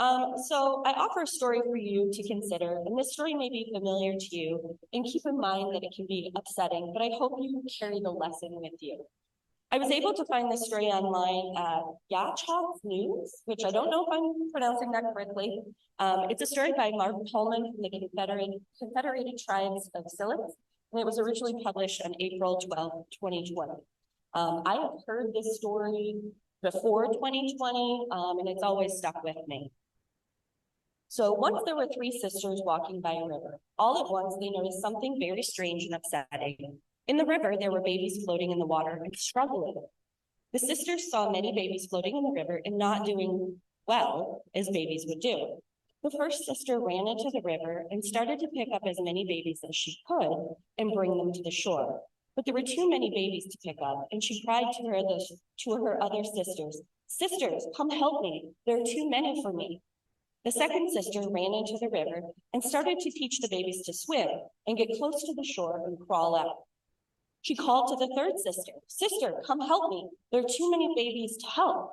So I offer a story for you to consider, and this story may be familiar to you, and keep in mind that it can be upsetting, but I hope you carry the lesson with you. I was able to find this story online at Yachov News, which I don't know if I'm pronouncing that correctly. It's a story by Mark Pullman from the Confederated Tribes of Silex, and it was originally published on April 12, 2020. I have heard this story before 2020, and it's always stuck with me. So once there were three sisters walking by a river. All at once, they noticed something very strange and upsetting. In the river, there were babies floating in the water and struggling. The sisters saw many babies floating in the river and not doing well as babies would do. The first sister ran into the river and started to pick up as many babies as she could and bring them to the shore. But there were too many babies to pick up, and she cried to her other sisters, "Sisters, come help me. There are too many for me." The second sister ran into the river and started to teach the babies to swim and get close to the shore and crawl out. She called to the third sister, "Sister, come help me. There are too many babies to help."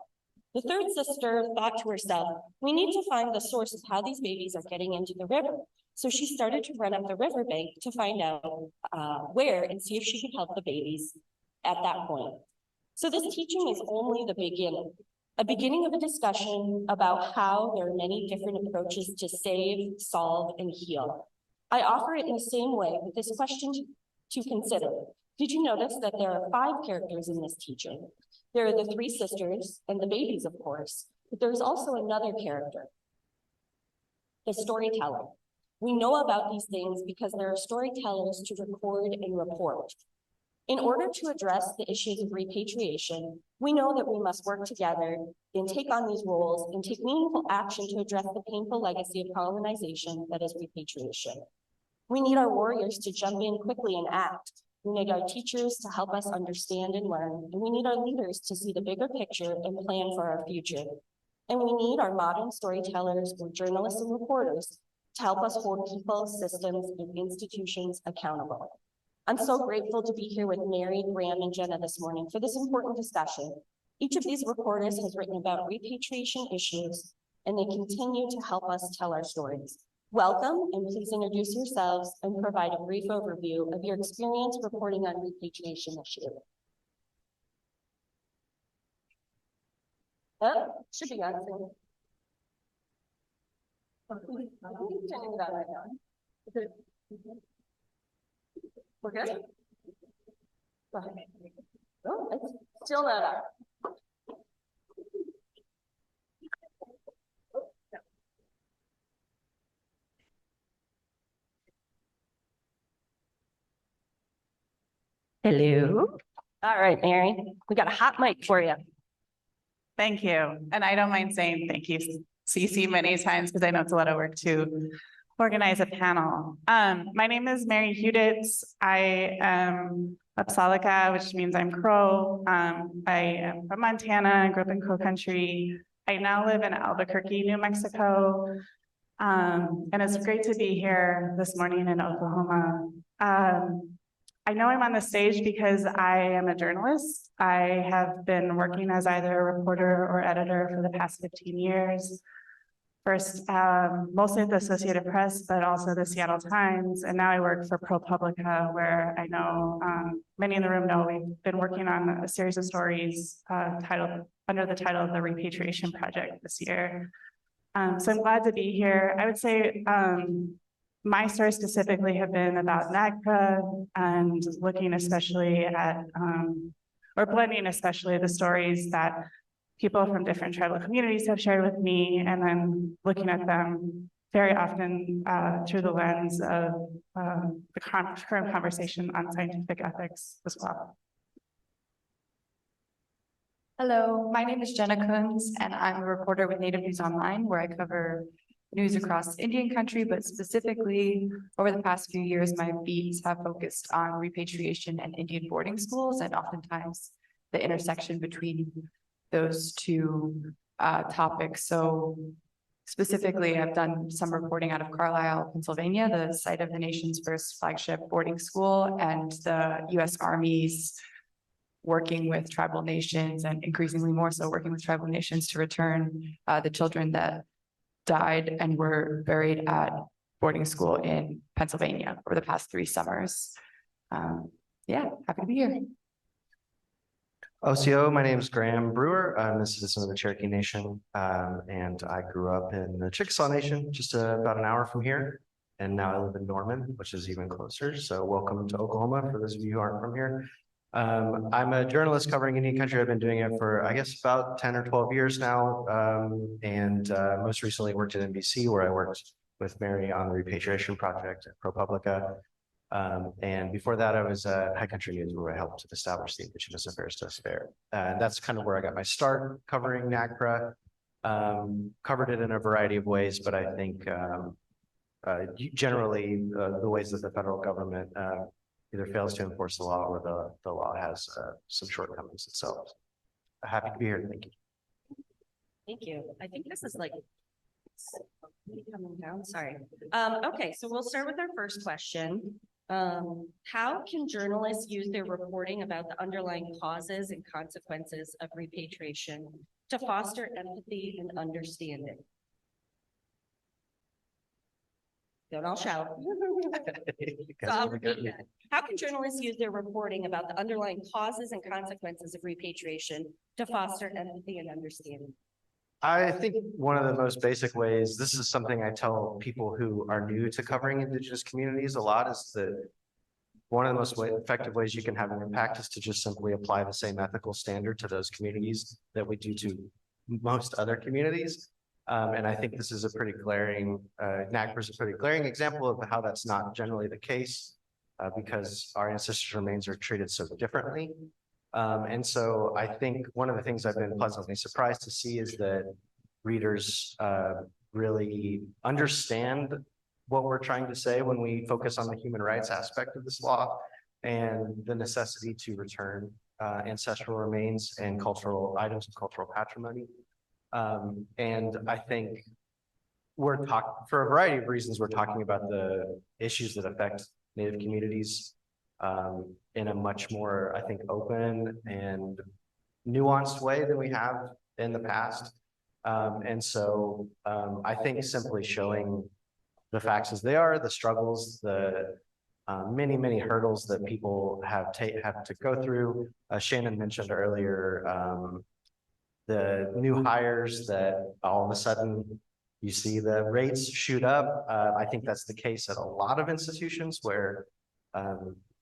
The third sister thought to herself, "We need to find the source of how these babies are getting into the river." So she started to run up the riverbank to find out where and see if she could help the babies at that point. So this teaching is only the beginning. A beginning of a discussion about how there are many different approaches to save, solve, and heal. I offer it in the same way with this question to consider. Did you notice that there are 5 characters in this teaching? There are the 3 sisters and the babies, of course, but there's also another character, the storyteller. We know about these things because there are storytellers to record and report. In order to address the issues of repatriation, we know that we must work together and take on these roles and take meaningful action to address the painful legacy of colonization that is repatriation. We need our warriors to jump in quickly and act. We need our teachers to help us understand and learn, and we need our leaders to see the bigger picture and plan for our future. And we need our modern storytellers or journalists and reporters to help us hold people, systems, and institutions accountable. I'm so grateful to be here with Mary, Graham, and Jenna this morning for this important discussion. Each of these reporters has written about repatriation issues, and they continue to help us tell our stories. Welcome, and please introduce yourselves and provide a brief overview of your experience reporting on repatriation issues. Oh, should be on soon. We're good? Go ahead. Oh, it's still not up. Hello. All right, Mary, we got a hot mic for you. Thank you. And I don't mind saying thank you, CC, many times because I know it's a lot of work to organize a panel. My name is Mary Hudetz. I am Apsalika, which means I'm Crow. I am from Montana, grew up in Crow country. I now live in Albuquerque, New Mexico. And it's great to be here this morning in Oklahoma. I know I'm on the stage because I am a journalist. I have been working as either a reporter or editor for the past 15 years. First, mostly at the Associated Press, but also the Seattle Times. And now I work for ProPublica, where I know many in the room know we've been working on a series of stories under the title of the Repatriation Project this year. So I'm glad to be here. I would say my stories specifically have been about NAGPRA and looking especially at, or blending especially the stories that people from different tribal communities have shared with me, and then looking at them very often through the lens of the current conversation on scientific ethics as well. Hello, my name is Jenna Kunze, and I'm a reporter with Native News Online, where I cover news across Indian country, but specifically over the past few years, my beats have focused on repatriation and Indian boarding schools, and oftentimes the intersection between those two topics. So specifically, I've done some reporting out of Carlisle, Pennsylvania, the site of the nation's first flagship boarding school, and the U.S. Army's working with tribal nations, and increasingly more so working with tribal nations to return the children that died and were buried at boarding school in Pennsylvania over the past 3 summers. Yeah, happy to be here. OCO, my name is Graham Brewer. I'm a citizen of the Cherokee Nation, and I grew up in the Chickasaw Nation, just about an hour from here. And now I live in Norman, which is even closer. So welcome to Oklahoma for those of you who aren't from here. I'm a journalist covering Indian country. I've been doing it for, I guess, about 10 or 12 years now. Most recently worked at NBC, where I worked with Mary on the repatriation project at ProPublica. And before that, I was at High Country News, where I helped to establish the Indigenous Affairs Desk there. And that's kind of where I got my start covering NAGPRA. Covered it in a variety of ways, but I think generally the ways that the federal government either fails to enforce the law or the law has some shortcomings itself. Happy to be here. Thank you. Thank you. I think this is like coming down. Sorry. Okay, so we'll start with our first question. How can journalists use their reporting about the underlying causes and consequences of repatriation to foster empathy and understanding? Don't all shout. So I'll repeat that. How can journalists use their reporting about the underlying causes and consequences of repatriation to foster empathy and understanding? I think one of the most basic ways, this is something I tell people who are new to covering Indigenous communities a lot, is that one of the most effective ways you can have an impact is to just simply apply the same ethical standard to those communities that we do to most other communities. And I think this is a pretty glaring, NAGPRA is a pretty glaring example of how that's not generally the case, because our ancestors' remains are treated so differently. And so I think one of the things I've been pleasantly surprised to see is that readers really understand what we're trying to say when we focus on the human rights aspect of this law and the necessity to return ancestral remains and cultural items of cultural patrimony. And I think we're talking, for a variety of reasons, we're talking about the issues that affect Native communities in a much more, I think, open and nuanced way than we have in the past. And so I think simply showing the facts as they are, the struggles, the many hurdles that people have to go through. Shannon mentioned earlier the new hires that all of a sudden you see the rates shoot up. I think that's the case at a lot of institutions where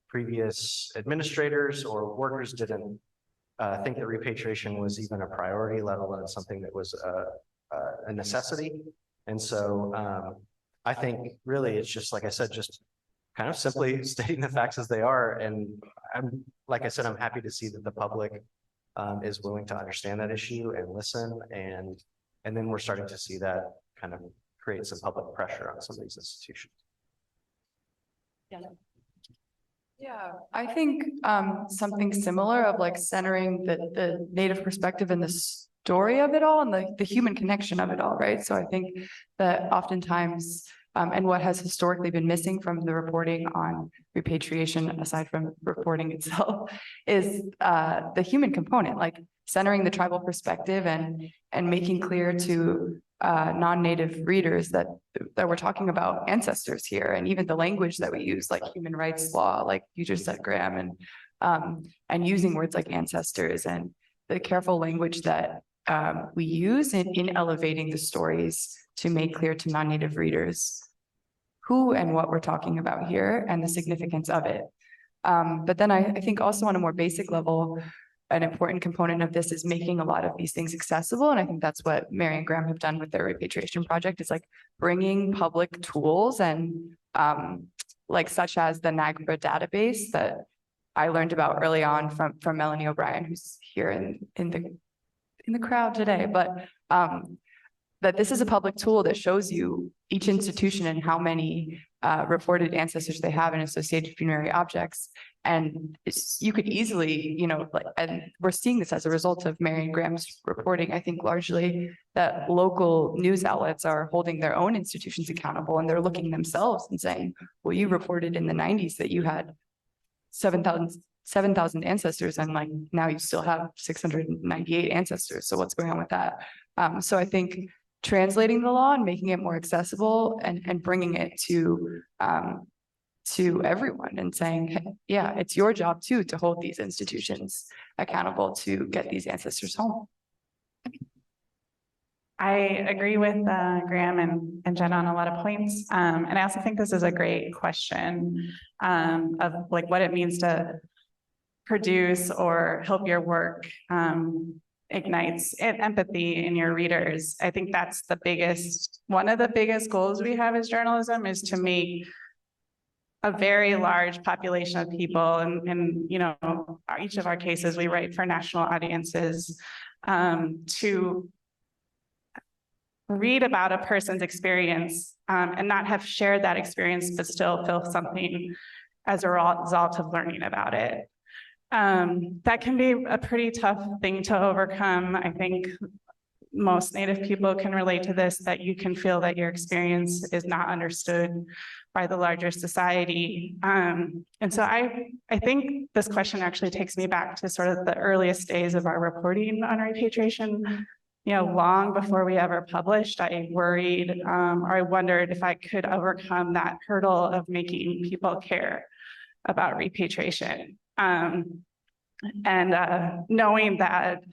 previous administrators or workers didn't think that repatriation was even a priority, let alone something that was a necessity. And so I think really it's just, like I said, just kind of simply stating the facts as they are. And like I said, I'm happy to see that the public is willing to understand that issue and listen. And then we're starting to see that kind of create some public pressure on some of these institutions. Yeah, I think something similar of like centering the Native perspective and the story of it all and the human connection of it all, right? So I think that oftentimes, and what has historically been missing from the reporting on repatriation, aside from reporting itself, is the human component, like centering the tribal perspective and making clear to non-Native readers that we're talking about ancestors here, and even the language that we use, like human rights law, like you just said, Graham, and using words like ancestors and the careful language that we use in elevating the stories to make clear to non-Native readers who and what we're talking about here and the significance of it. But then I think also on a more basic level, an important component of this is making a lot of these things accessible. And I think that's what Mary and Graham have done with their repatriation project, is like bringing public tools and like such as the NAGPRA database that I learned about early on from Melanie O'Brien, who's here in the crowd today, but that this is a public tool that shows you each institution and how many reported ancestors they have and associated funerary objects. And you could easily, and we're seeing this as a result of Mary and Graham's reporting, I think largely that local news outlets are holding their own institutions accountable, and they're looking themselves and saying, well, you reported in the 90s that you had 7,000 ancestors, and like now you still have 698 ancestors. So what's going on with that? So I think translating the law and making it more accessible and bringing it to everyone and saying, hey, yeah, it's your job too to hold these institutions accountable to get these ancestors home. I agree with Graham and Jenna on a lot of points. And I also think this is a great question of like what it means to produce or help your work ignites empathy in your readers. I think that's one of the biggest goals we have as journalism is to make a very large population of people, and you know, each of our cases, we write for national audiences, to read about a person's experience and not have shared that experience, but still feel something as a result of learning about it. That can be a pretty tough thing to overcome. I think most Native people can relate to this, that you can feel that your experience is not understood by the larger society. And so I think this question actually takes me back to sort of the earliest days of our reporting on repatriation. You know, long before we ever published, I worried or I wondered if I could overcome that hurdle of making people care about repatriation. Knowing that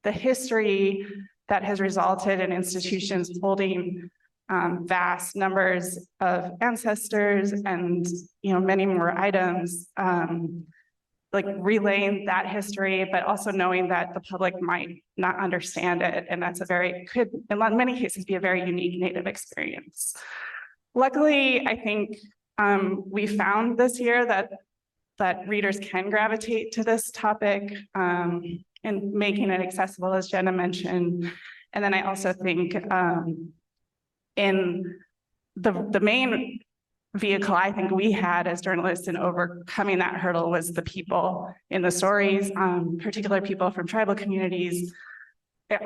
the history that has resulted in institutions holding vast numbers of ancestors and, you know, many more items, like relaying that history, but also knowing that the public might not understand it. And that's could in many cases be a very unique Native experience. Luckily, I think we found this year that readers can gravitate to this topic and making it accessible, as Jenna mentioned. And then I also think in the main vehicle I think we had as journalists in overcoming that hurdle was the people in the stories, particular people from tribal communities,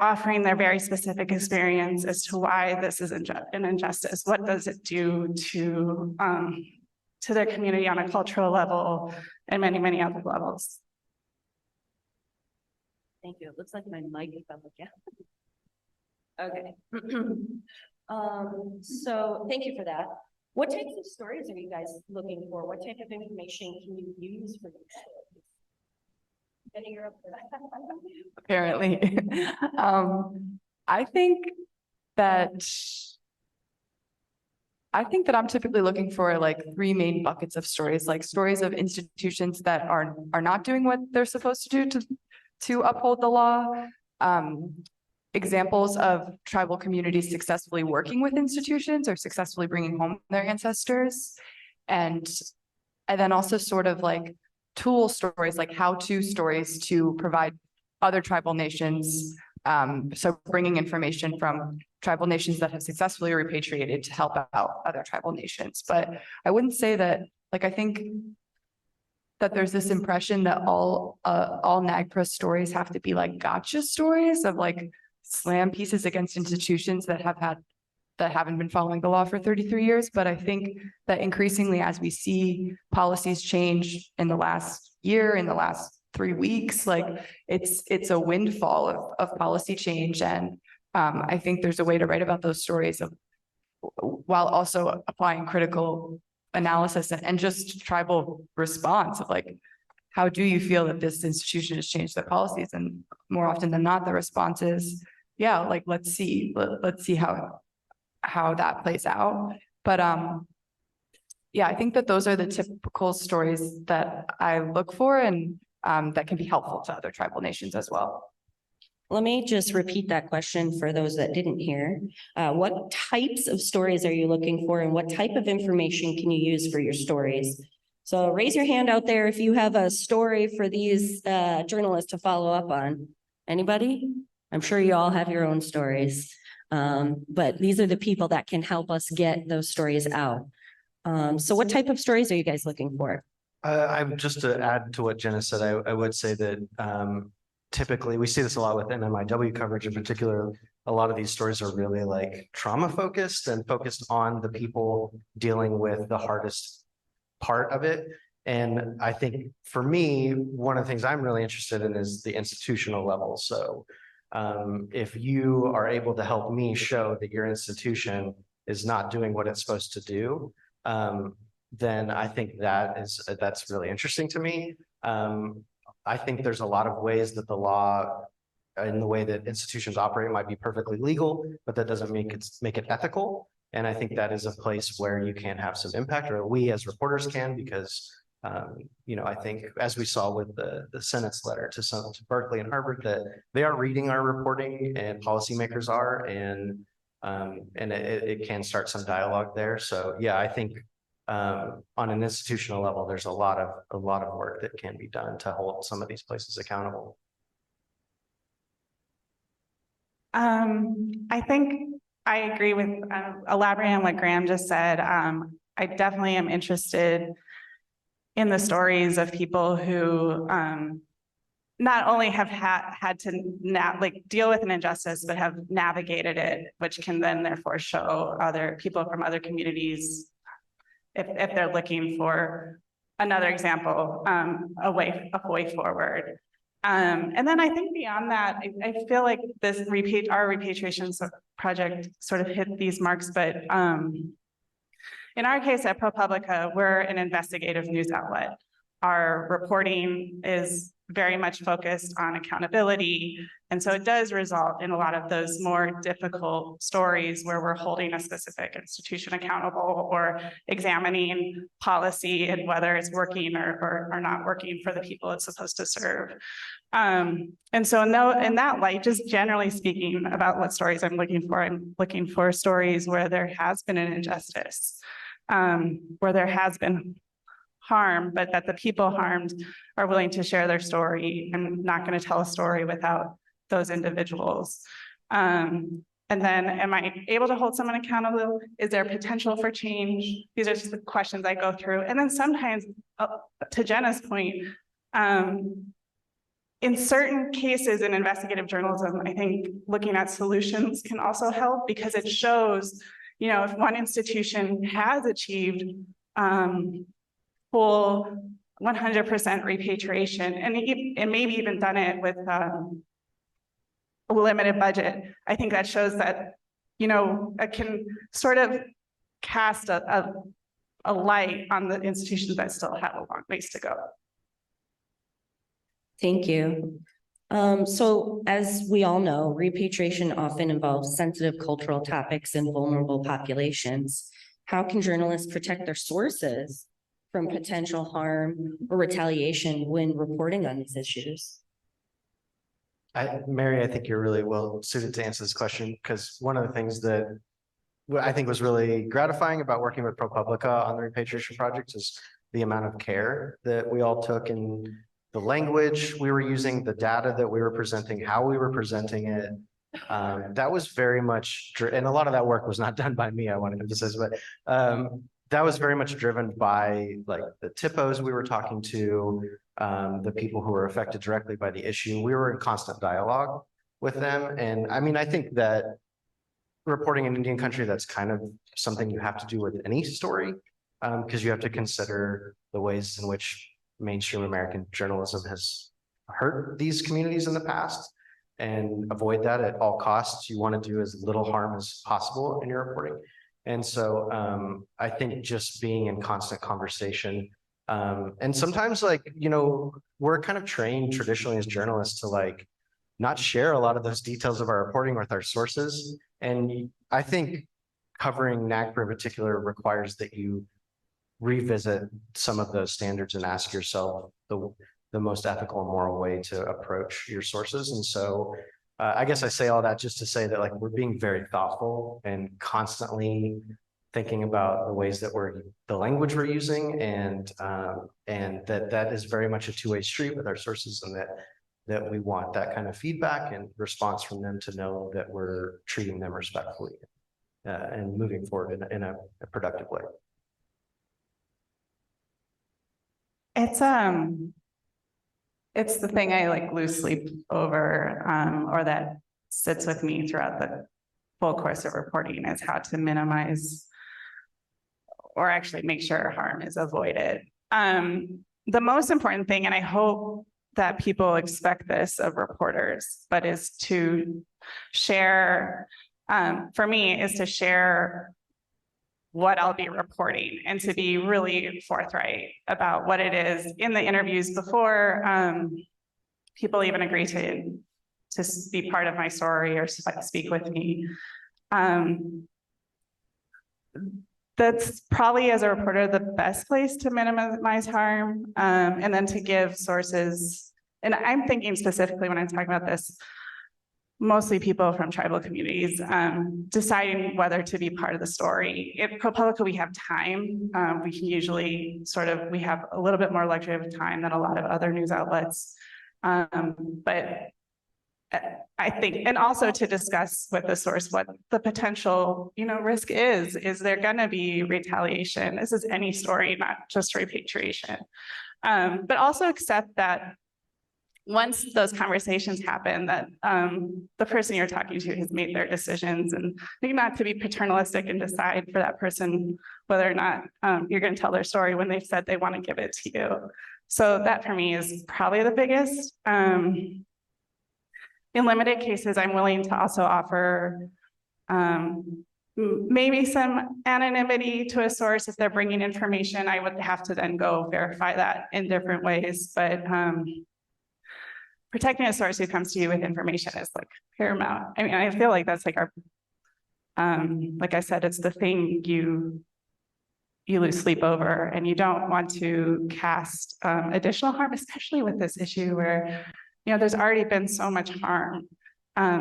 offering their very specific experience as to why this is an injustice. What does it do to their community on a cultural level and many, many other levels. Thank you. It looks like my mic fell again. Okay. So thank you for that. What types of stories are you guys looking for? What type of information can you use for these stories? Jenna, you're up for that. Apparently. I think that I'm typically looking for like three main buckets of stories, like stories of institutions that are not doing what they're supposed to do to uphold the law. Examples of tribal communities successfully working with institutions or successfully bringing home their ancestors. And then also sort of like tool stories, like how-to stories to provide other tribal nations. So bringing information from tribal nations that have successfully repatriated to help out other tribal nations. But I wouldn't say that, like, I think that there's this impression that all NAGPRA stories have to be like gotcha stories of like slam pieces against institutions that haven't been following the law for 33 years. But I think that increasingly, as we see policies change in the last year, in the last 3 weeks, like it's a windfall of policy change. And I think there's a way to write about those stories while also applying critical analysis and just tribal response of like, how do you feel that this institution has changed their policies? And more often than not, the response is, yeah, like, let's see how that plays out. But yeah, I think that those are the typical stories that I look for and that can be helpful to other tribal nations as well. Let me just repeat that question for those that didn't hear. What types of stories are you looking for, and what type of information can you use for your stories? So raise your hand out there if you have a story for these journalists to follow up on. Anybody? I'm sure you all have your own stories, but these are the people that can help us get those stories out. So what type of stories are you guys looking for? I'm just to add to what Jenna said, I would say that typically we see this a lot with NMIW coverage in particular. A lot of these stories are really like trauma focused and focused on the people dealing with the hardest part of it. And I think for me, one of the things I'm really interested in is the institutional level. So If you are able to help me show that your institution is not doing what it's supposed to do, then I think that's really interesting to me. I think there's a lot of ways that the law in the way that institutions operate might be perfectly legal, but that doesn't make it ethical. And I think that is a place where you can have some impact, or we as reporters can, because I think as we saw with the Senate's letter to Berkeley and Harvard, that they are reading our reporting and policymakers are, and it can start some dialogue there. So yeah, I think on an institutional level, there's a lot of work that can be done to hold some of these places accountable. I think I agree with elaborating on what Graham just said. I definitely am interested in the stories of people who not only have had to deal with an injustice, but have navigated it, which can then therefore show other people from other communities, if they're looking for another example, a way forward. And then I think beyond that, I feel like our repatriation project sort of hit these marks, but in our case at ProPublica, we're an investigative news outlet. Our reporting is very much focused on accountability. And so it does result in a lot of those more difficult stories where we're holding a specific institution accountable or examining policy and whether it's working or not working for the people it's supposed to serve. And so in that light, just generally speaking about what stories I'm looking for stories where there has been an injustice, where there has been harm, but that the people harmed are willing to share their story. I'm not going to tell a story without those individuals. And then am I able to hold someone accountable? Is there potential for change? These are just the questions I go through. And then sometimes, to Jenna's point, in certain cases in investigative journalism, I think looking at solutions can also help, because it shows, if one institution has achieved full 100% repatriation, and maybe even done it with a limited budget, I think that shows that, it can sort of cast a light on the institutions that still have a long ways to go. Thank you. So as we all know, repatriation often involves sensitive cultural topics and vulnerable populations. How can journalists protect their sources from potential harm or retaliation when reporting on these issues? Mary, I think you're really well suited to answer this question, because one of the things that I think was really gratifying about working with ProPublica on the repatriation project is the amount of care that we all took in the language we were using, the data that we were presenting, how we were presenting it. That was very much, and a lot of that work was not done by me, I want to emphasize, but that was very much driven by like the TIPOs we were talking to, the people who were affected directly by the issue. We were in constant dialogue with them. And I mean, I think that reporting in Indian country, that's kind of something you have to do with any story, because you have to consider the ways in which mainstream American journalism has hurt these communities in the past, and avoid that at all costs. You want to do as little harm as possible in your reporting. And so I think just being in constant conversation, and sometimes we're kind of trained traditionally as journalists to not share a lot of those details of our reporting with our sources. And I think covering NAGPRA in particular requires that you revisit some of those standards and ask yourself the most ethical and moral way to approach your sources. And so I guess I say all that just to say that we're being very thoughtful and constantly thinking about the ways that the language we're using, and that is very much a two-way street with our sources, and that we want that kind of feedback and response from them to know that we're treating them respectfully and moving forward in a productive way. It's the thing I lose sleep over, or that sits with me throughout the full course of reporting, is how to minimize or actually make sure harm is avoided. The most important thing, and I hope that people expect this of reporters, but is to share, for me, is to share what I'll be reporting and to be really forthright about what it is in the interviews before people even agree to be part of my story or speak with me. That's probably, as a reporter, the best place to minimize harm, and then to give sources. And I'm thinking specifically when I'm talking about this, mostly people from tribal communities, deciding whether to be part of the story. At ProPublica, we have time. We can usually we have a little bit more luxury of time than a lot of other news outlets. But I think, and also to discuss with the source what the potential, risk is there going to be retaliation? This is any story, not just repatriation. But also accept that once those conversations happen, that the person you're talking to has made their decisions, and I think not to be paternalistic and decide for that person whether or not you're going to tell their story when they've said they want to give it to you. So that for me is probably the biggest. In limited cases, I'm willing to also offer maybe some anonymity to a source if they're bringing information. I would have to then go verify that in different ways, but protecting a source who comes to you with information is like paramount. I mean, I feel like that's like our, like I said, it's the thing you lose sleep over, and you don't want to cast additional harm, especially with this issue where there's already been so much harm.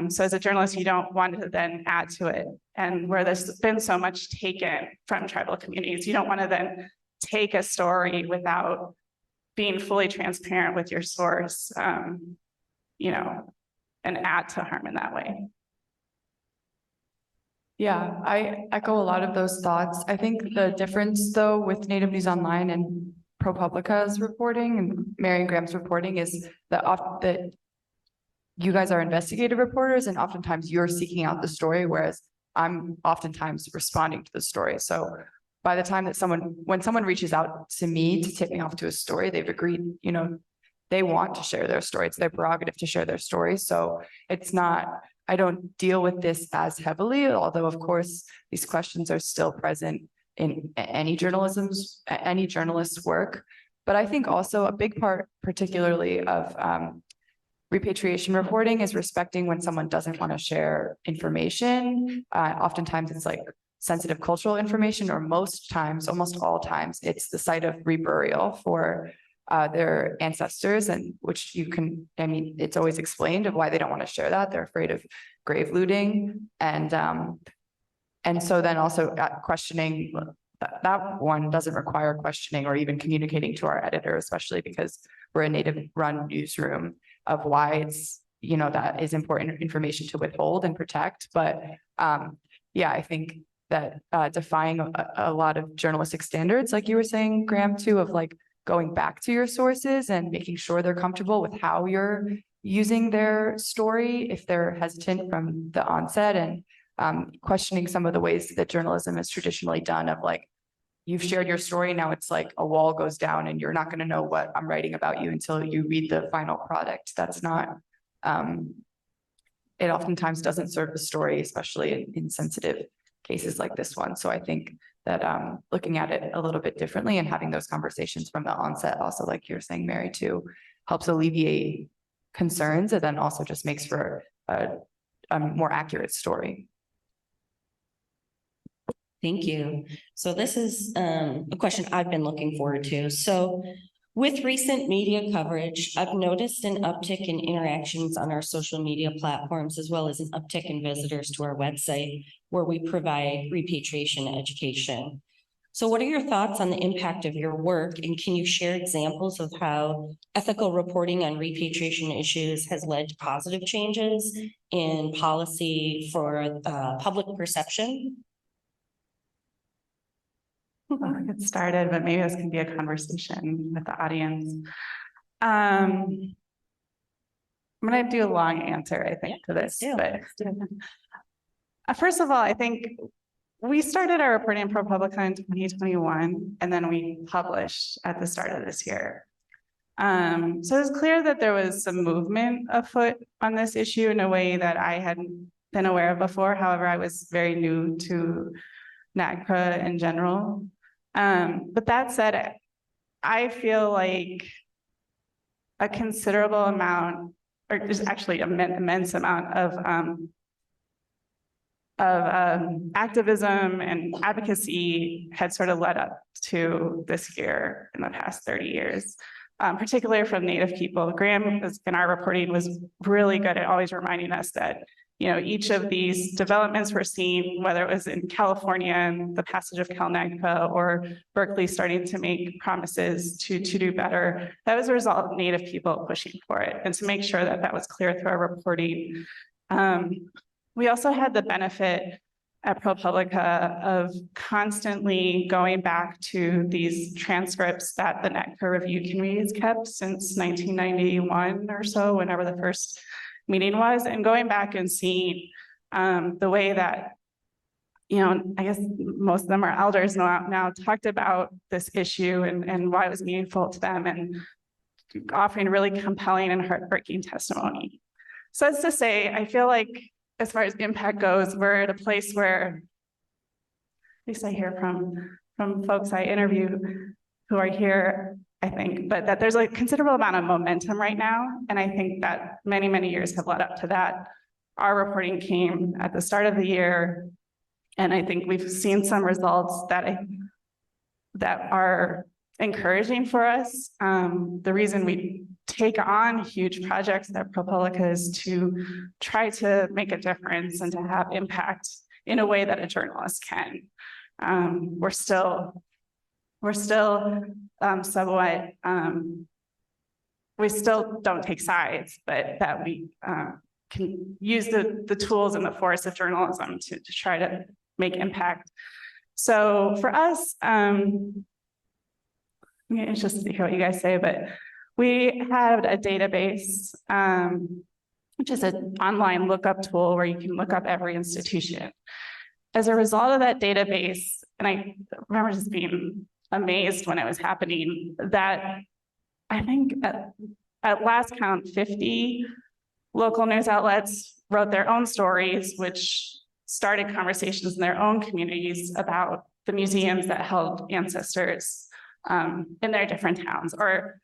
So as a journalist, you don't want to then add to it. And where there's been so much taken from tribal communities, you don't want to then take a story without being fully transparent with your source, and add to harm in that way. Yeah, I echo a lot of those thoughts. I think the difference though with Native News Online and ProPublica's reporting and Mary and Graham's reporting is that you guys are investigative reporters, and oftentimes you're seeking out the story, whereas I'm oftentimes responding to the story. So by the time that when someone reaches out to me to tip me off to a story, they've agreed, they want to share their story. It's their prerogative to share their story. So it's not, I don't deal with this as heavily, although of course these questions are still present in any journalist's work. But I think also a big part, particularly of repatriation reporting, is respecting when someone doesn't want to share information. Oftentimes it's like sensitive cultural information, or most times, almost all times, it's the site of reburial for their ancestors, and which it's always explained of why they don't want to share that. They're afraid of grave looting. And so then also questioning, that one doesn't require questioning or even communicating to our editor, especially because we're a Native run newsroom, of why it's, that is important information to withhold and protect. But yeah, I think that defying a lot of journalistic standards, like you were saying, Graham, too, of like going back to your sources and making sure they're comfortable with how you're using their story if they're hesitant from the onset, and questioning some of the ways that journalism is traditionally done, of like, you've shared your story, now it's like a wall goes down and you're not going to know what I'm writing about you until you read the final product. That's not, it oftentimes doesn't serve the story, especially in sensitive cases like this one. So I think that looking at it a little bit differently and having those conversations from the onset, also like you're saying, Mary, too, helps alleviate concerns, and then also just makes for a more accurate story. Thank you. So this is a question I've been looking forward to. So with recent media coverage, I've noticed an uptick in interactions on our social media platforms, as well as an uptick in visitors to our website, where we provide repatriation education. So what are your thoughts on the impact of your work, and can you share examples of how ethical reporting on repatriation issues has led to positive changes in policy for public perception? I'll get started, but maybe this can be a conversation with the audience. I'm going to do a long answer, I think, to this. But first of all, I think we started our reporting in ProPublica in 2021, and then we published at the start of this year. So it's clear that there was some movement afoot on this issue in a way that I hadn't been aware of before. However, I was very new to NAGPRA in general. But that said, I feel like a considerable amount, or there's actually an immense amount of activism and advocacy had sort of led up to this year in the past 30 years, particularly from Native people. Graham in our reporting was really good at always reminding us that, you know, each of these developments we're seeing, whether it was in California and the passage of CalNAGPRA or Berkeley starting to make promises to do better, that was a result of Native people pushing for it. And to make sure that that was clear through our reporting. We also had the benefit at ProPublica of constantly going back to these transcripts that the NAGPRA review committee has kept since 1991 or so, whenever the first meeting was, and going back and seeing the way that, you know, I guess most of them are elders now talked about this issue and why it was meaningful to them, and offering really compelling and heartbreaking testimony. So as to say, I feel like as far as impact goes, we're at a place where, at least I hear from folks I interview who are here, I think, but that there's a considerable amount of momentum right now. And I think that many, many years have led up to that. Our reporting came at the start of the year, and I think we've seen some results that are encouraging for us. The reason we take on huge projects at ProPublica is to try to make a difference and to have impact in a way that a journalist can. We're still somewhat, we still don't take sides, but that we can use the tools and the force of journalism to try to make impact. So for us, I'm interested to hear what you guys say, but we had a database, which is an online lookup tool where you can look up every institution. As a result of that database, and I remember just being amazed when it was happening, that I think at last count, 50 local news outlets wrote their own stories, which started conversations in their own communities about the museums that held ancestors in their different towns. Or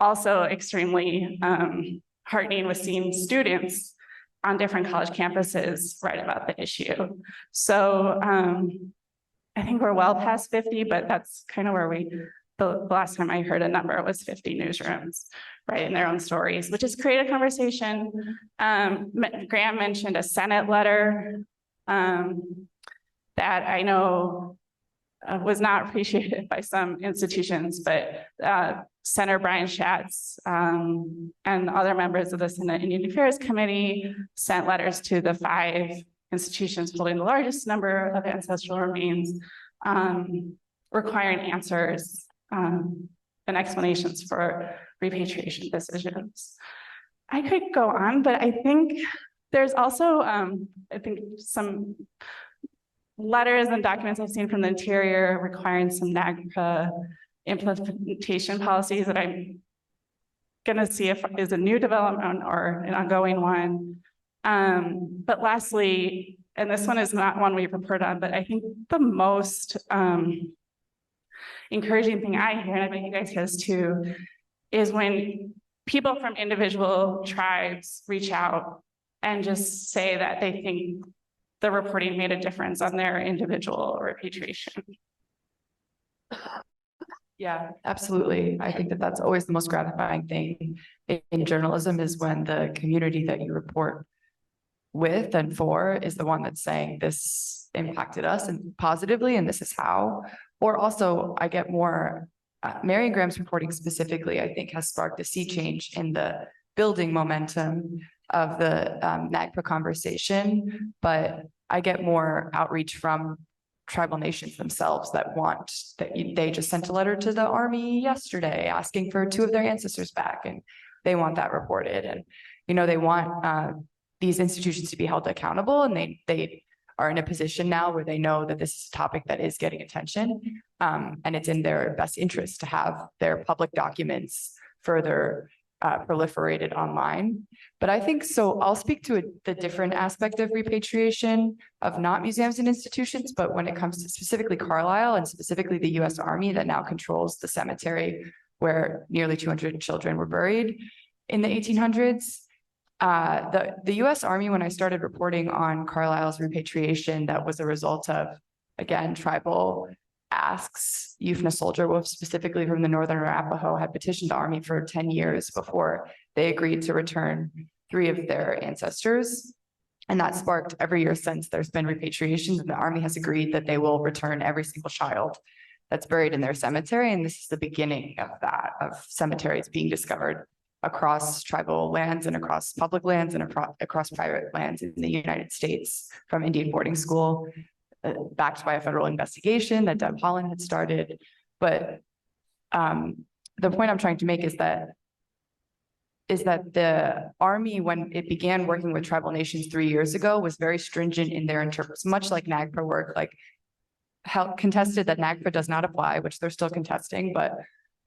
also extremely heartening was seeing students on different college campuses write about the issue. So I think we're well past 50, but that's kind of where the last time I heard a number was 50 newsrooms writing their own stories, which has created a conversation. Graham mentioned a Senate letter that I know was not appreciated by some institutions, but Senator Brian Schatz and other members of the Senate Indian Affairs Committee sent letters to the 5 institutions holding the largest number of ancestral remains, requiring answers and explanations for repatriation decisions. I could go on, but I think there's also, I think some letters and documents I've seen from the Interior requiring some NAGPRA implementation policies that I'm gonna see if is a new development or an ongoing one. But lastly, and this one is not one we've reported on, but I think the most encouraging thing I hear, and I bet you guys hear this too, is when people from individual tribes reach out and just say that they think the reporting made a difference on their individual repatriation. Yeah, absolutely. I think that that's always the most gratifying thing in journalism, is when the community that you report with and for is the one that's saying this impacted us and positively, and this is how. Or also, I get more, Mary and Graham's reporting specifically, I think, has sparked a sea change in the building momentum of the NAGPRA conversation, but I get more outreach from tribal nations themselves that want that they just sent a letter to the Army yesterday asking for 2 of their ancestors back, and they want that reported. And you know, they want these institutions to be held accountable, and they are in a position now where they know that this is a topic that is getting attention, and it's in their best interest to have their public documents further proliferated online. But I think so. I'll speak to the different aspect of repatriation of not museums and institutions, but when it comes to specifically Carlisle and specifically the U.S. Army that now controls the cemetery where nearly 200 children were buried in the 1800s. The U.S. Army, when I started reporting on Carlisle's repatriation, that was a result of, again, tribal asks. Yufna Soldier Wolf, specifically from the Northern Arapaho, had petitioned the Army for 10 years before they agreed to return 3 of their ancestors. And that sparked every year since there's been repatriations, and the Army has agreed that they will return every single child that's buried in their cemetery. And this is the beginning of that, of cemeteries being discovered across tribal lands and across public lands and across private lands in the United States, from Indian boarding school, backed by a federal investigation that Deb Holland had started. But the point I'm trying to make is that the Army, when it began working with tribal nations 3 years ago, was very stringent in their interpretation, much like NAGPRA work, like contested that NAGPRA does not apply, which they're still contesting, but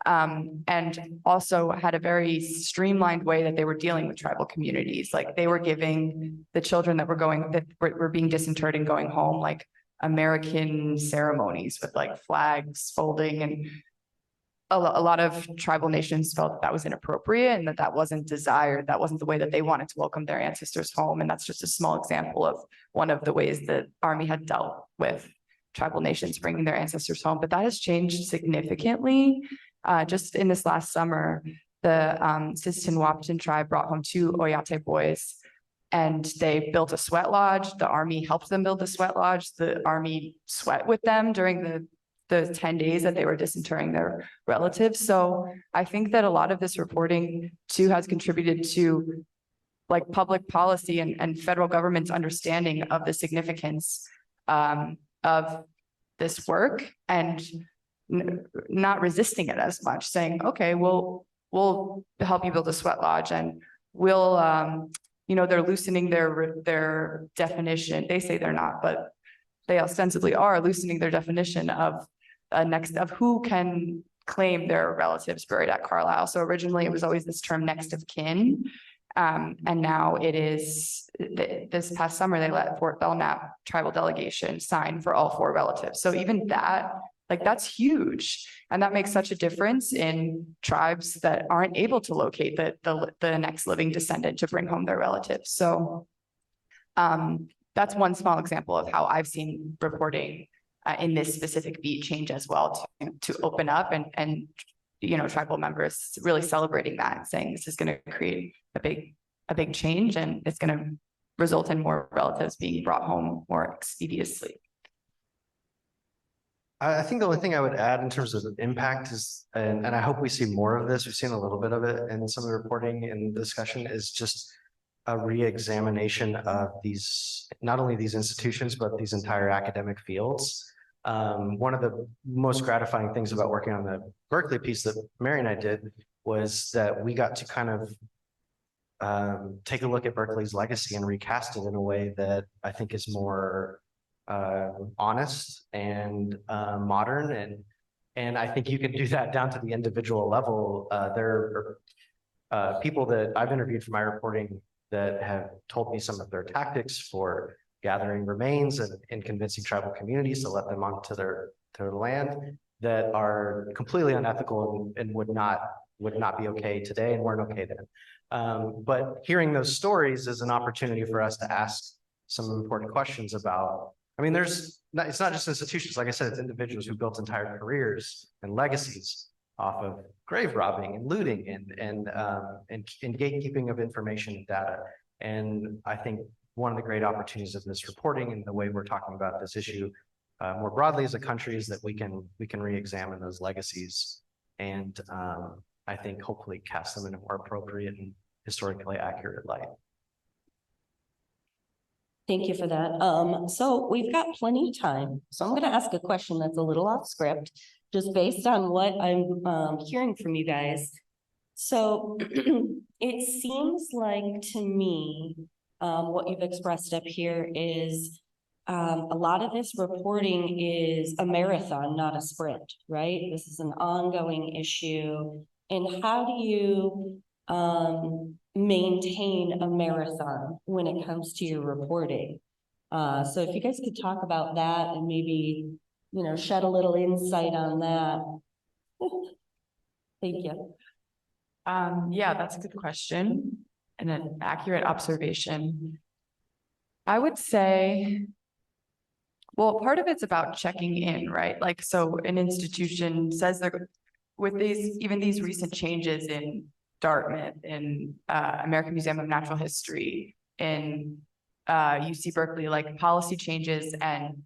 and also had a very streamlined way that they were dealing with tribal communities. Like they were giving the children that were being disinterred and going home, like American ceremonies with like flags folding, and a lot of tribal nations felt that was inappropriate and that wasn't desired. That wasn't the way that they wanted to welcome their ancestors home. And that's just a small example of one of the ways that Army had dealt with tribal nations bringing their ancestors home. But that has changed significantly. Just in this last summer, the Sisseton Wahpeton tribe brought home 2 Oyate boys, and they built a sweat lodge. The Army helped them build the sweat lodge. The Army sweat with them during the 10 days that they were disinterring their relatives. So I think that a lot of this reporting too has contributed to like public policy and federal government's understanding of the significance of this work, and not resisting it as much, saying, okay, we'll help you build a sweat lodge, and we'll, they're loosening their definition. They say they're not, but they ostensibly are loosening their definition of who can claim their relatives buried at Carlisle. So originally it was always this term next of kin. And now it is, this past summer, they let Fort Belknap tribal delegation sign for all 4 relatives. So even that, like, that's huge. And that makes such a difference in tribes that aren't able to locate the next living descendant to bring home their relatives. So that's one small example of how I've seen reporting in this specific beat change as well, to open up and tribal members really celebrating that and saying this is going to create a big change, and it's going to result in more relatives being brought home more expeditiously. I think the only thing I would add in terms of impact is, and I hope we see more of this, we've seen a little bit of it in some of the reporting and discussion, is just a re-examination of these, not only these institutions, but these entire academic fields. One of the most gratifying things about working on the Berkeley piece that Mary and I did was that we got to kind of take a look at Berkeley's legacy and recast it in a way that I think is more honest and modern, and I think you can do that down to the individual level. There are people that I've interviewed for my reporting that have told me some of their tactics for gathering remains and convincing tribal communities to let them onto their land that are completely unethical and would not be okay today and weren't okay then. But hearing those stories is an opportunity for us to ask some important questions about, I mean, it's not just institutions. Like I said, it's individuals who built entire careers and legacies off of grave robbing and looting and gatekeeping of information and data. And I think one of the great opportunities of this reporting and the way we're talking about this issue more broadly as a country is that we can re-examine those legacies and I think hopefully cast them in a more appropriate and historically accurate light. Thank you for that. So we've got plenty of time. So I'm going to ask a question that's a little off script, just based on what I'm hearing from you guys. So it seems like to me, what you've expressed up here is a lot of this reporting is a marathon, not a sprint, right? This is an ongoing issue. And how do you maintain a marathon when it comes to your reporting? So if you guys could talk about that and maybe, you know, shed a little insight on that. Thank you. Yeah, that's a good question and an accurate observation. I would say, well, part of it's about checking in, right? Like, so an institution says they're, with these, even these recent changes in Dartmouth, in American Museum of Natural History, in UC Berkeley, like policy changes and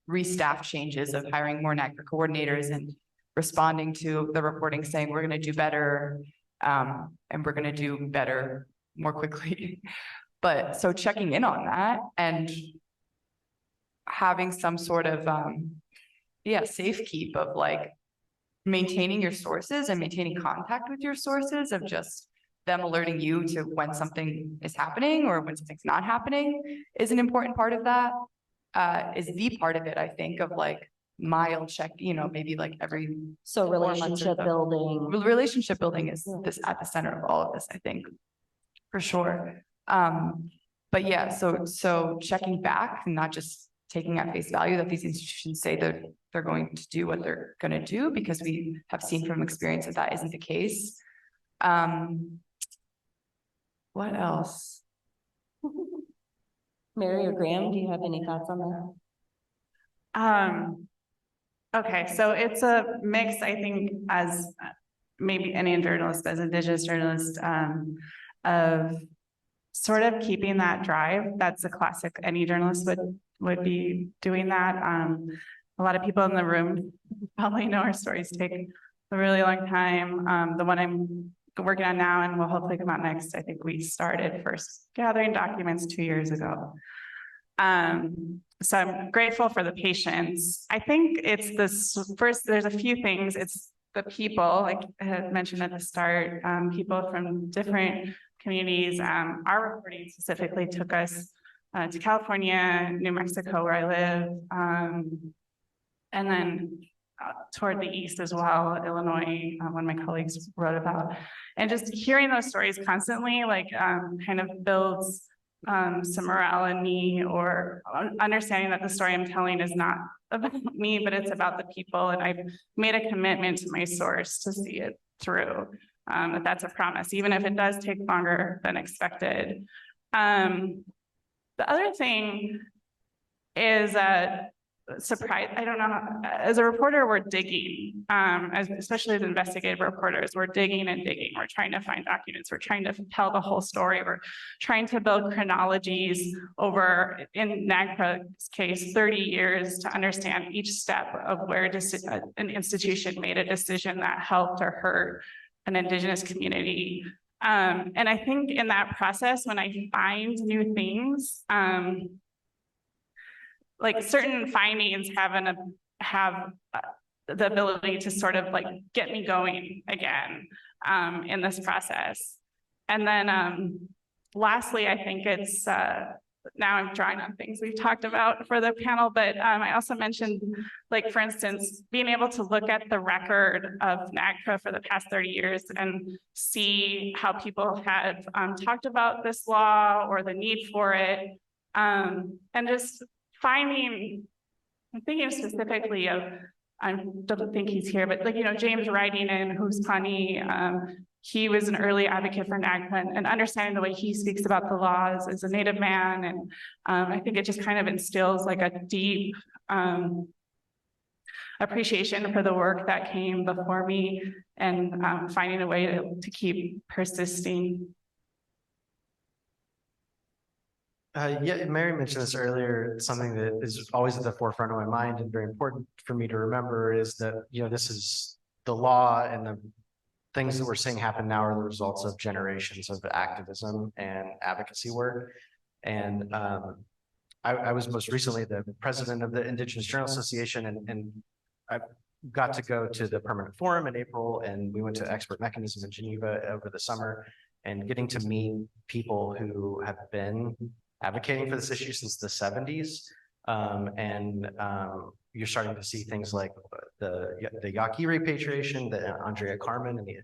restaff changes of hiring more NAGPRA coordinators and responding to the reporting saying we're going to do better and we're going to do better more quickly. But so checking in on that and having some sort of safe keep of like maintaining your sources and maintaining contact with your sources of just them alerting you to when something is happening or when something's not happening is an important part of that. Is the part of it, I think, of like mild check, you know, maybe like every So 4 months or relationship so. building. Relationship building is this at the center of all of this, I think, for sure. But yeah, so checking back and not just taking at face value that these institutions say that they're going to do what they're going to do, because we have seen from experience that that isn't the case. What else? Mary or Graham, do you have any thoughts on that? Okay, so it's a mix, I think, as maybe any journalist, as Indigenous journalist, of sort of keeping that drive. That's a classic, any journalist would be doing that. A lot of people in the room probably know our stories take a really long time. The one I'm working on now and will hopefully come out next, I think we started first gathering documents 2 years ago. So I'm grateful for the patience. I think it's this first, there's a few things. It's the people, like I had mentioned at the start, people from different communities. Our reporting specifically took us to California, New Mexico, where I live, and then toward the east as well, Illinois, one of my colleagues wrote about. And just hearing those stories constantly, like kind of builds some morale in me, or understanding that the story I'm telling is not about me, but it's about the people. And I've made a commitment to my source to see it through. That's a promise, even if it does take longer than expected. The other thing is surprise. I don't know. As a reporter, we're digging, especially as investigative reporters, we're digging and digging. We're trying to find documents. We're trying to tell the whole story. We're trying to build chronologies over, in NAGPRA's case, 30 years to understand each step of where an institution made a decision that helped or hurt an Indigenous community. And I think in that process, when I find new things, like certain findings have the ability to sort of like get me going again in this process. And then lastly, I think it's, now I'm drawing on things we've talked about for the panel, but I also mentioned, like, for instance, being able to look at the record of NAGPRA for the past 30 years and see how people have talked about this law or the need for it, and just finding, I'm thinking specifically of, I don't think he's here, but like, you know, James writing in Who's Funny, he was an early advocate for NAGPRA, and understanding the way he speaks about the laws as a Native man. And I think it just kind of instills like a deep appreciation for the work that came before me, and finding a way to keep persisting. Yeah, Mary mentioned this earlier. Something that is always at the forefront of my mind and very important for me to remember is that, you know, this is the law, and the things that we're seeing happen now are the results of generations of activism and advocacy work. And I was most recently the president of the Indigenous Journal Association, and I got to go to the Permanent Forum in April, and we went to Expert Mechanism in Geneva over the summer, and getting to meet people who have been advocating for this issue since the 70s. You're starting to see things like the Yaqui repatriation, the Andrea Carmen and the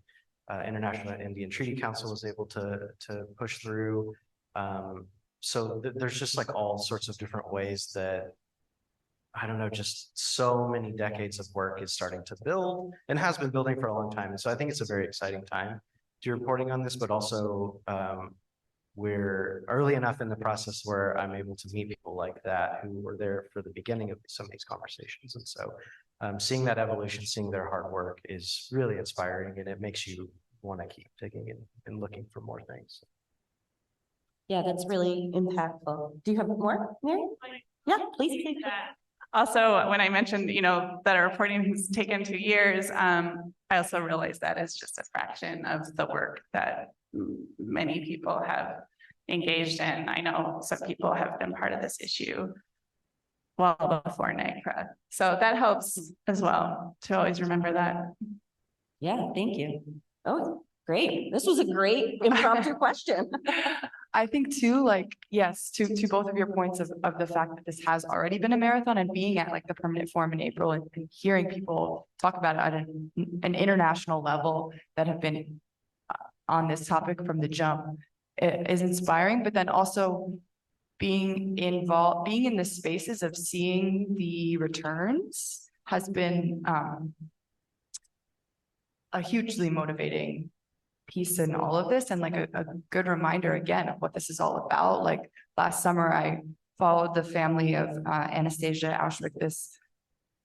International Indian Treaty Council was able to push through. So there's just like all sorts of different ways that, I don't know, just so many decades of work is starting to build and has been building for a long time. And so I think it's a very exciting time to be reporting on this, but also we're early enough in the process where I'm able to meet people like that who were there for the beginning of some of these conversations. And so seeing that evolution, seeing their hard work is really inspiring, and it makes you want to keep digging in and looking for more things. Yeah, that's really impactful. Do you have more, Mary? Yeah, please. Also, when I mentioned, that our reporting has taken 2 years, I also realized that it's just a fraction of the work that many people have engaged in. I know some people have been part of this issue well before NAGPRA. So that helps as well to always remember that. Yeah, thank you. Oh, great. This was a great impromptu question. I think too, like, yes, to both of your points of the fact that this has already been a marathon, and being at like the permanent forum in April and hearing people talk about it at an international level that have been on this topic from the jump is inspiring, but then also being involved, being in the spaces of seeing the returns has been a hugely motivating piece in all of this, and like a good reminder again of what this is all about. Like last summer, I followed the family of Anastasia Auschwitz, this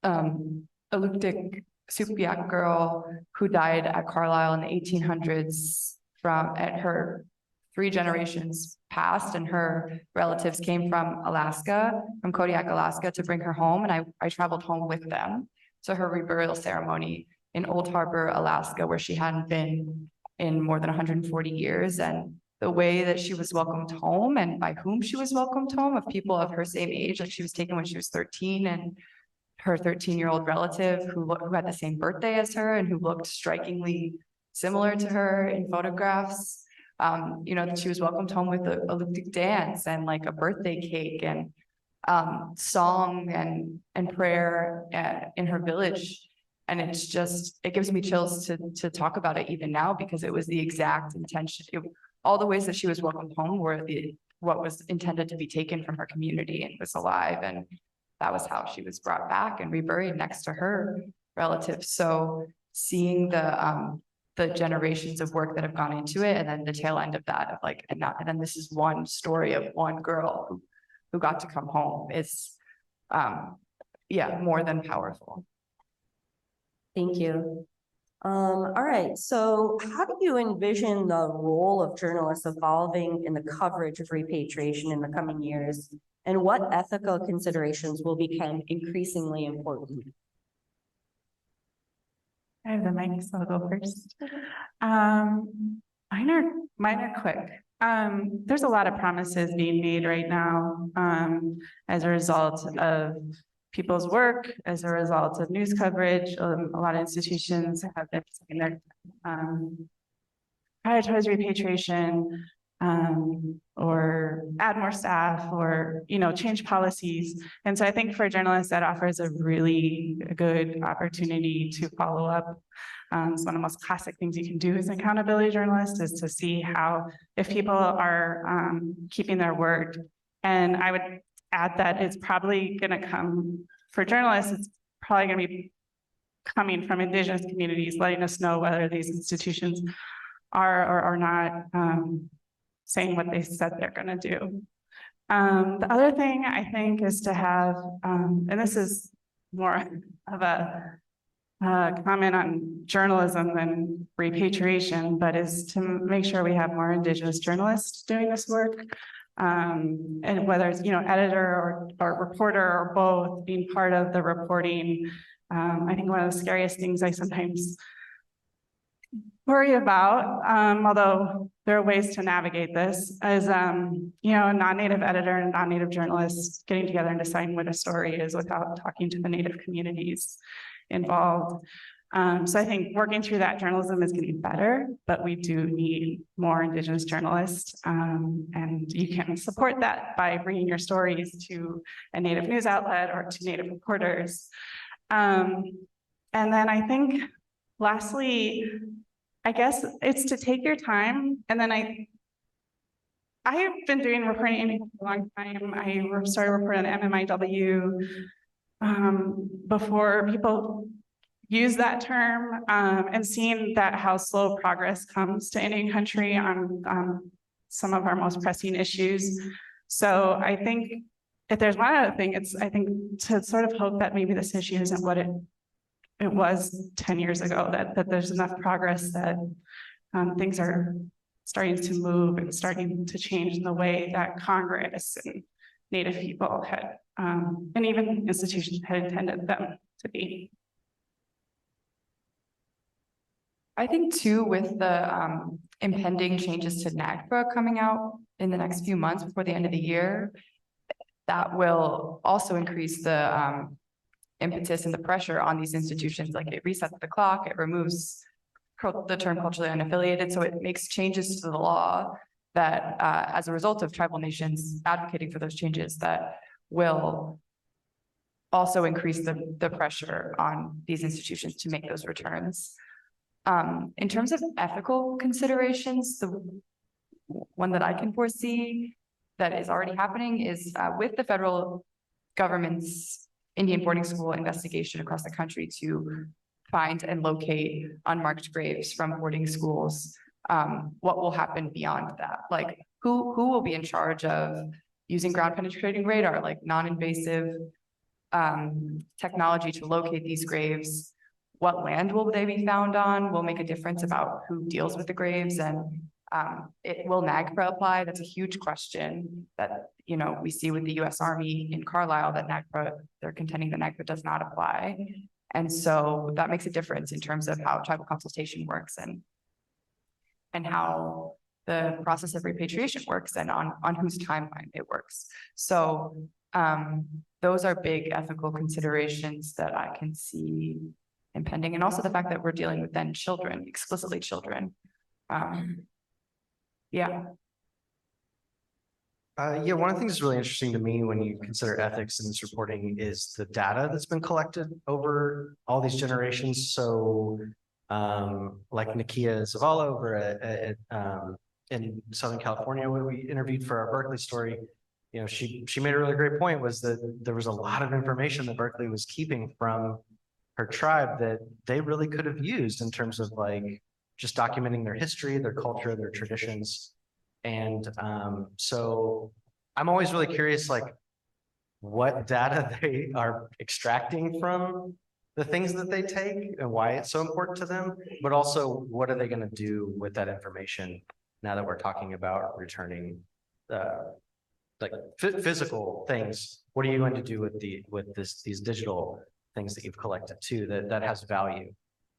Aluktik Supiak girl who died at Carlisle in the 1800s at her 3 generations past, and her relatives came from Alaska, from Kodiak, Alaska, to bring her home, and I traveled home with them to her reburial ceremony in Old Harbor, Alaska, where she hadn't been in more than 140 years. And the way that she was welcomed home, and by whom she was welcomed home, of people of her same age, like she was taken when she was 13, and her 13-year-old relative who had the same birthday as her and who looked strikingly similar to her in photographs. That she was welcomed home with a Aluktik dance and like a birthday cake and song and prayer in her village. And it's just, it gives me chills to talk about it even now, because it was the exact intention. All the ways that she was welcomed home were what was intended to be taken from her community and was alive. And that was how she was brought back and reburied next to her relatives. So seeing the generations of work that have gone into it, and then the tail end of that, of like, and then this is one story of one girl who got to come home, is more than powerful. Thank you. All right, so how do you envision the role of journalists evolving in the coverage of repatriation in the coming years, and what ethical considerations will become increasingly important? I have the mic, so I'll go first. Mine are quick. There's a lot of promises being made right now as a result of people's work, as a result of news coverage. A lot of institutions have been saying they're prioritize repatriation, or add more staff, or change policies. And so I think for journalists that offers a really good opportunity to follow up. It's one of the most classic things you can do as an accountability journalist, is to see how, if people are keeping their word. And I would add that it's probably going to come, for journalists, it's probably going to be coming from Indigenous communities, letting us know whether these institutions are or are not saying what they said they're going to do. The other thing I think is to have, and this is more of a comment on journalism than repatriation, but is to make sure we have more Indigenous journalists doing this work. And whether it's, editor or reporter or both, being part of the reporting. I think one of the scariest things I sometimes worry about, although there are ways to navigate this, is, a non-native editor and non-native journalist getting together and deciding what a story is without talking to the native communities involved. So I think working through that journalism is getting better, but we do need more Indigenous journalists. And you can support that by bringing your stories to a native news outlet or to native reporters. And then I think, lastly, I guess it's to take your time, and then I have been doing reporting for a long time. I started reporting on MMIW before people use that term, and seeing that how slow progress comes to Indian country on some of our most pressing issues. So I think if there's one other thing, it's I think to sort of hope that maybe this issue isn't what it was 10 years ago, that there's enough progress that things are starting to move and starting to change in the way that Congress and Native people had, and even institutions had intended them to be. I think too, with the impending changes to NAGPRA coming out in the next few months before the end of the year, that will also increase the impetus and the pressure on these institutions. Like it resets the clock, it removes the term culturally unaffiliated, so it makes changes to the law that as a result of tribal nations advocating for those changes, that will also increase the pressure on these institutions to make those returns. In terms of ethical considerations, the one that I can foresee that is already happening is with the federal government's Indian boarding school investigation across the country to find and locate unmarked graves from boarding schools. What will happen beyond that? Like who will be in charge of using ground penetrating radar, like non-invasive technology to locate these graves? What land will they be found on will make a difference about who deals with the graves, and will NAGPRA apply? That's a huge question that, you know, we see with the US Army in Carlisle, that NAGPRA, they're contending that NAGPRA does not apply. And so that makes a difference in terms of how tribal consultation works and how the process of repatriation works and on whose timeline it works. So those are big ethical considerations that I can see impending, and also the fact that we're dealing with then children, explicitly children. Yeah. Yeah, one of the things that's really interesting to me when you consider ethics in this reporting is the data that's been collected over all these generations. So like Nakia Zavala over in Southern California, where we interviewed for our Berkeley story, you know, she made a really great point, was that there was a lot of information that Berkeley was keeping from her tribe that they really could have used in terms of like just documenting their history, their culture, their traditions. And so I'm always really curious, like what data they are extracting from the things that they take and why it's so important to them, but also what are they going to do with that information now that we're talking about returning like physical things. What are you going to do with these digital things that you've collected too, that has value?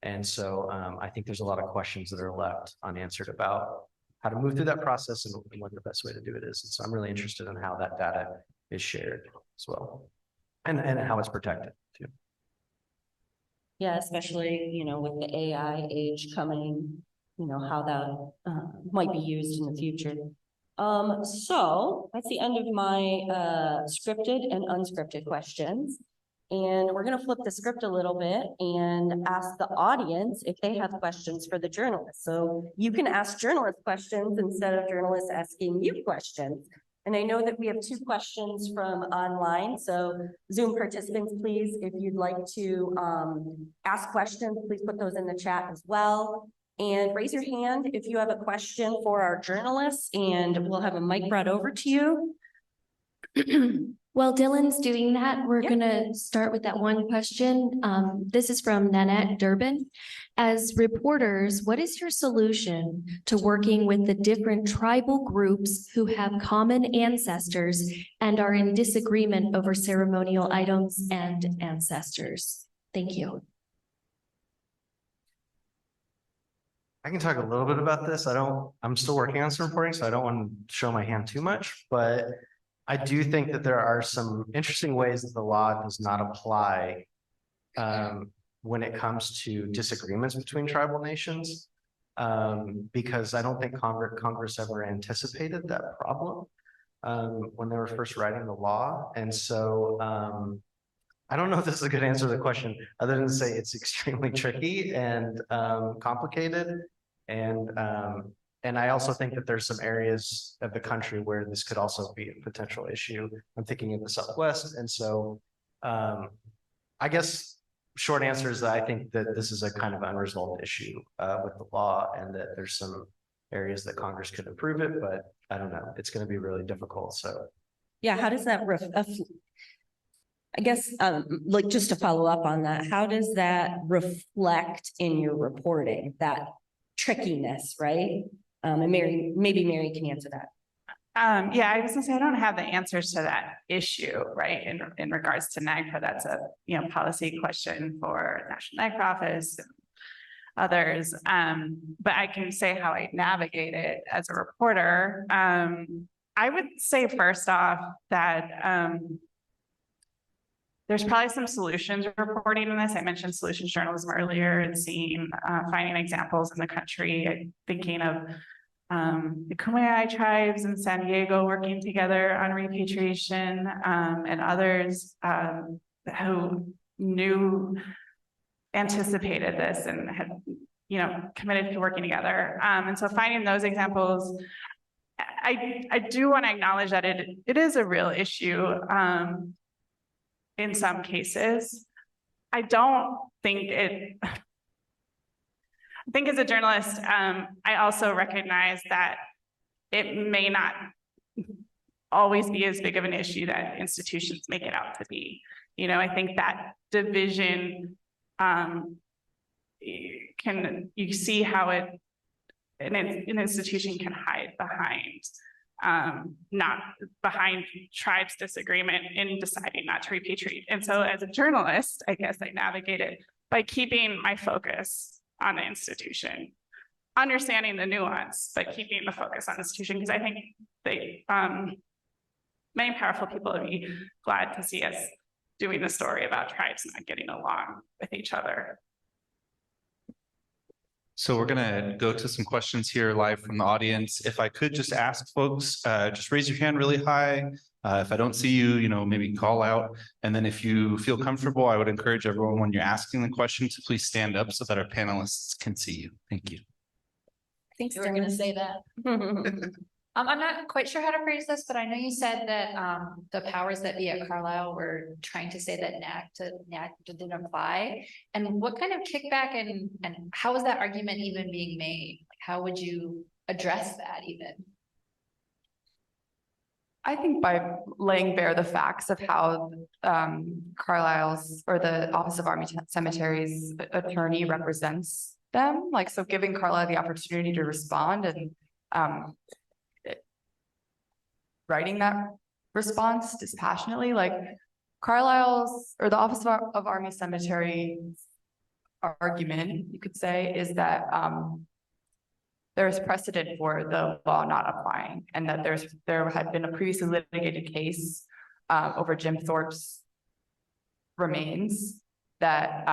And so I think there's a lot of questions that are left unanswered about how to move through that process and what the best way to do it is. And so I'm really interested in how that data is shared as well, and how it's protected too. Yeah, especially, you know, with the AI age coming, you know, how that might be used in the future. So that's the end of my scripted and unscripted questions. And we're going to flip the script a little bit and ask the audience if they have questions for the journalists. So you can ask journalists questions instead of journalists asking you questions. And I know that we have 2 questions from online. So Zoom participants, please, if you'd like to ask questions, please put those in the chat as well. And raise your hand if you have a question for our journalists, and we'll have a mic brought over to you. While Dylan's doing that, we're going to start with that one question. This is from Nanette Durbin. As reporters, what is your solution to working with the different tribal groups who have common ancestors and are in disagreement over ceremonial items and ancestors? Thank you. I can talk a little bit about this. I'm still working on some reporting, so I don't want to show my hand too much, but I do think that there are some interesting ways that the law does not apply when it comes to disagreements between tribal nations, because I don't think Congress ever anticipated that problem when they were first writing the law. And so I don't know if this is a good answer to the question, other than to say it's extremely tricky and complicated. And I also think that there's some areas of the country where this could also be a potential issue. I'm thinking in the Southwest. And so I guess short answer is that I think that this is a kind of unresolved issue with the law, and that there's some areas that Congress could improve it, but I don't know. It's going to be really difficult. So Yeah, how does that I guess, like, just to follow up on that, how does that reflect in your reporting, that trickiness, right? And maybe Mary can answer that. Yeah, I was gonna say, I don't have the answers to that issue, right? In regards to NAGPRA, that's a, policy question for National NAGPRA office and others. But I can say how I navigate it as a reporter. I would say first off that, there's probably some solutions reporting in this. I mentioned solutions journalism earlier and seeing, finding examples in the country, thinking of the Kumeyaay tribes in San Diego working together on repatriation, and others who anticipated this and had, committed to working together. And so finding those examples, I do want to acknowledge that it is a real issue. In some cases, I think as a journalist, I also recognize that it may not always be as big of an issue that institutions make it out to be. I think that division you see how an institution can hide behind not behind tribes' disagreement in deciding not to repatriate. And so as a journalist, I guess I navigate it by keeping my focus on the institution, understanding the nuance, but keeping the focus on the institution, because I think many powerful people would be glad to see us doing the story about tribes not getting along with each other. So we're gonna go to some questions here live from the audience. If I could just ask folks, just raise your hand really high. If I don't see you, maybe call out. And then if you feel comfortable, I would encourage everyone when you're asking the question to please stand up so that our panelists can see you. Thank you. Thanks. You were going to say that. I'm not quite sure how to phrase this, but I know you said that the powers that be at Carlisle were trying to say that NAGPRA didn't apply. And what kind of kickback and how is that argument even being made? Like, how would you address that even? I think by laying bare the facts of how Carlisle's or the Office of Army Cemeteries attorney represents them, like, so giving Carlisle the opportunity to respond and writing that response dispassionately, like Carlisle's or the Office of Army Cemetery argument, you could say, is that there is precedent for the law not applying, and that there had been a previously litigated case over Jim Thorpe's remains that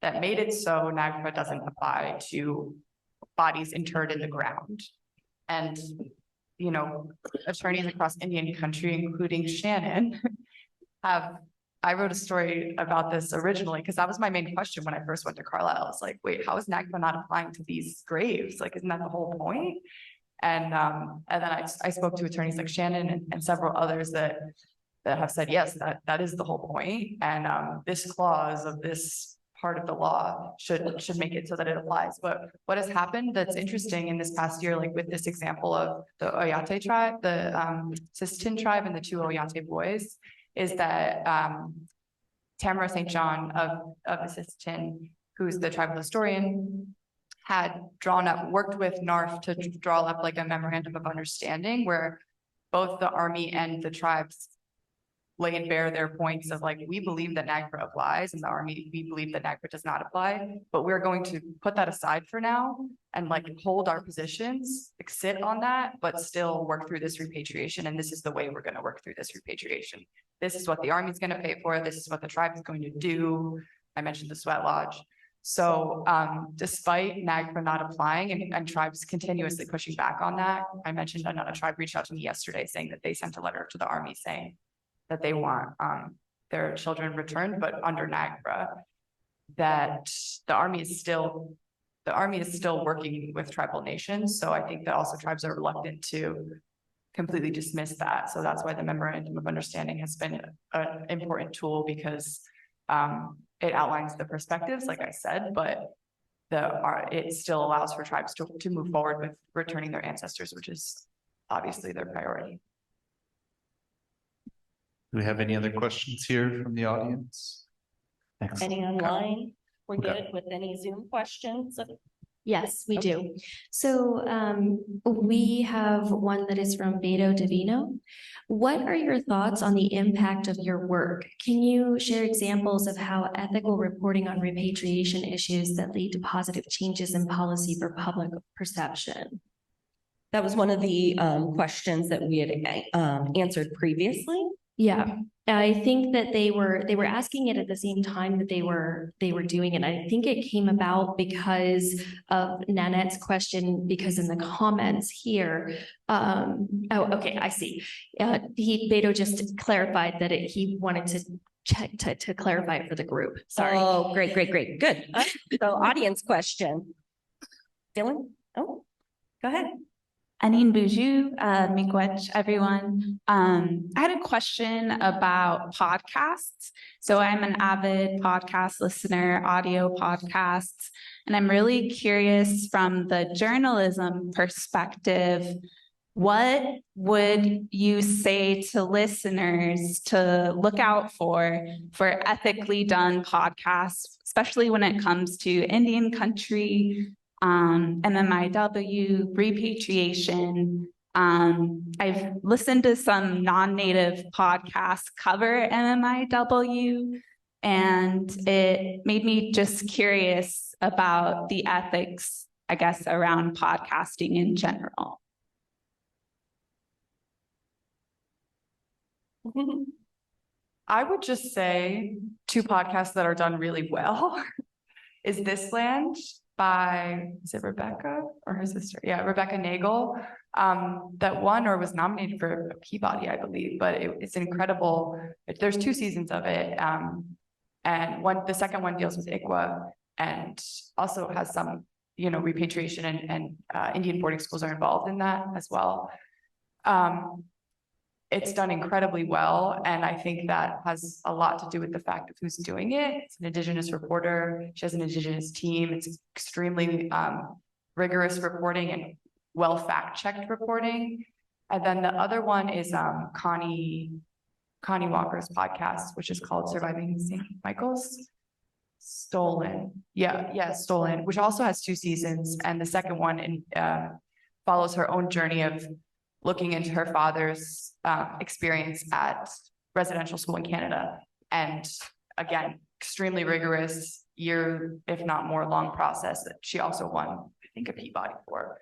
that made it so NAGPRA doesn't apply to bodies interred in the ground. And attorneys across Indian country, including Shannon, I wrote a story about this originally because that was my main question when I first went to Carlisle. I was like, wait, how is NAGPRA not applying to these graves? Like, isn't that the whole point? And then I spoke to attorneys like Shannon and several others that have said, yes, that is the whole point. And this clause of this part of the law should make it so that it applies. But what has happened that's interesting in this past year, like with this example of the Oyate tribe, the Sisseton tribe and the two Oyate boys, is that Tamara St. John of the Sisseton, who's the tribal historian, had worked with NARF to draw up like a memorandum of understanding where both the Army and the tribes laid bare their points of like, we believe that NAGPRA applies, and the Army, we believe that NAGPRA does not apply, but we're going to put that aside for now and like hold our positions, like, sit on that, but still work through this repatriation. And this is the way we're going to work through this repatriation. This is what the Army is going to pay for. This is what the tribe is going to do. I mentioned the sweat lodge. So despite NAGPRA not applying and tribes continuously pushing back on that, I mentioned another tribe reached out to me yesterday saying that they sent a letter to the Army saying that they want their children returned, but under NAGPRA, that the Army is still the Army is still working with tribal nations, so I think that also tribes are reluctant to completely dismiss that. So that's why the memorandum of understanding has been an important tool, because it outlines the perspectives, like I said, but it still allows for tribes to move forward with returning their ancestors, which is obviously their priority. Do we have any other questions here from the audience? Excellent. Any online? We're Okay. good with any Zoom questions? Yes, we do. So we have one that is from Beto Divino. What are your thoughts on the impact of your work? Can you share examples of how ethical reporting on repatriation issues that lead to positive changes in policy for public perception? That was one of the questions that we had answered previously. Yeah, I think that they were asking it at the same time that they were doing it. I think it came about because of Nanette's question, because in the comments here, oh, okay, I see. Beto just clarified that he wanted to check to clarify it for the group. Sorry. Oh, great, good. So audience question. Dylan? Oh, go ahead. Anin Buju, Miigwech, everyone. I had a question about podcasts. So I'm an avid podcast listener, audio podcasts, and I'm really curious from the journalism perspective, what would you say to listeners to look out for ethically done podcasts, especially when it comes to Indian country, MMIW, repatriation. I've listened to some non-native podcasts cover MMIW, and it made me just curious about the ethics, I guess, around podcasting in general. I would just say two podcasts that are done really well is This Land by, is it Rebecca or her sister? Yeah, Rebecca Nagel, that won or was nominated for a Peabody, I believe, but it's incredible. There's 2 seasons of it. And the second one deals with ICWA and also has some, repatriation and Indian boarding schools are involved in that as well. It's done incredibly well, and I think that has a lot to do with the fact of who's doing it. It's an Indigenous reporter. She has an Indigenous team. It's extremely rigorous reporting and well fact-checked reporting. And then the other one is Connie Walker's podcast, which is called Surviving St. Michael's. Stolen. Yeah, Stolen, which also has 2 seasons. And the second one follows her own journey of looking into her father's experience at residential school in Canada. And again, extremely rigorous year, if not more long process that she also won, I think, a Peabody for.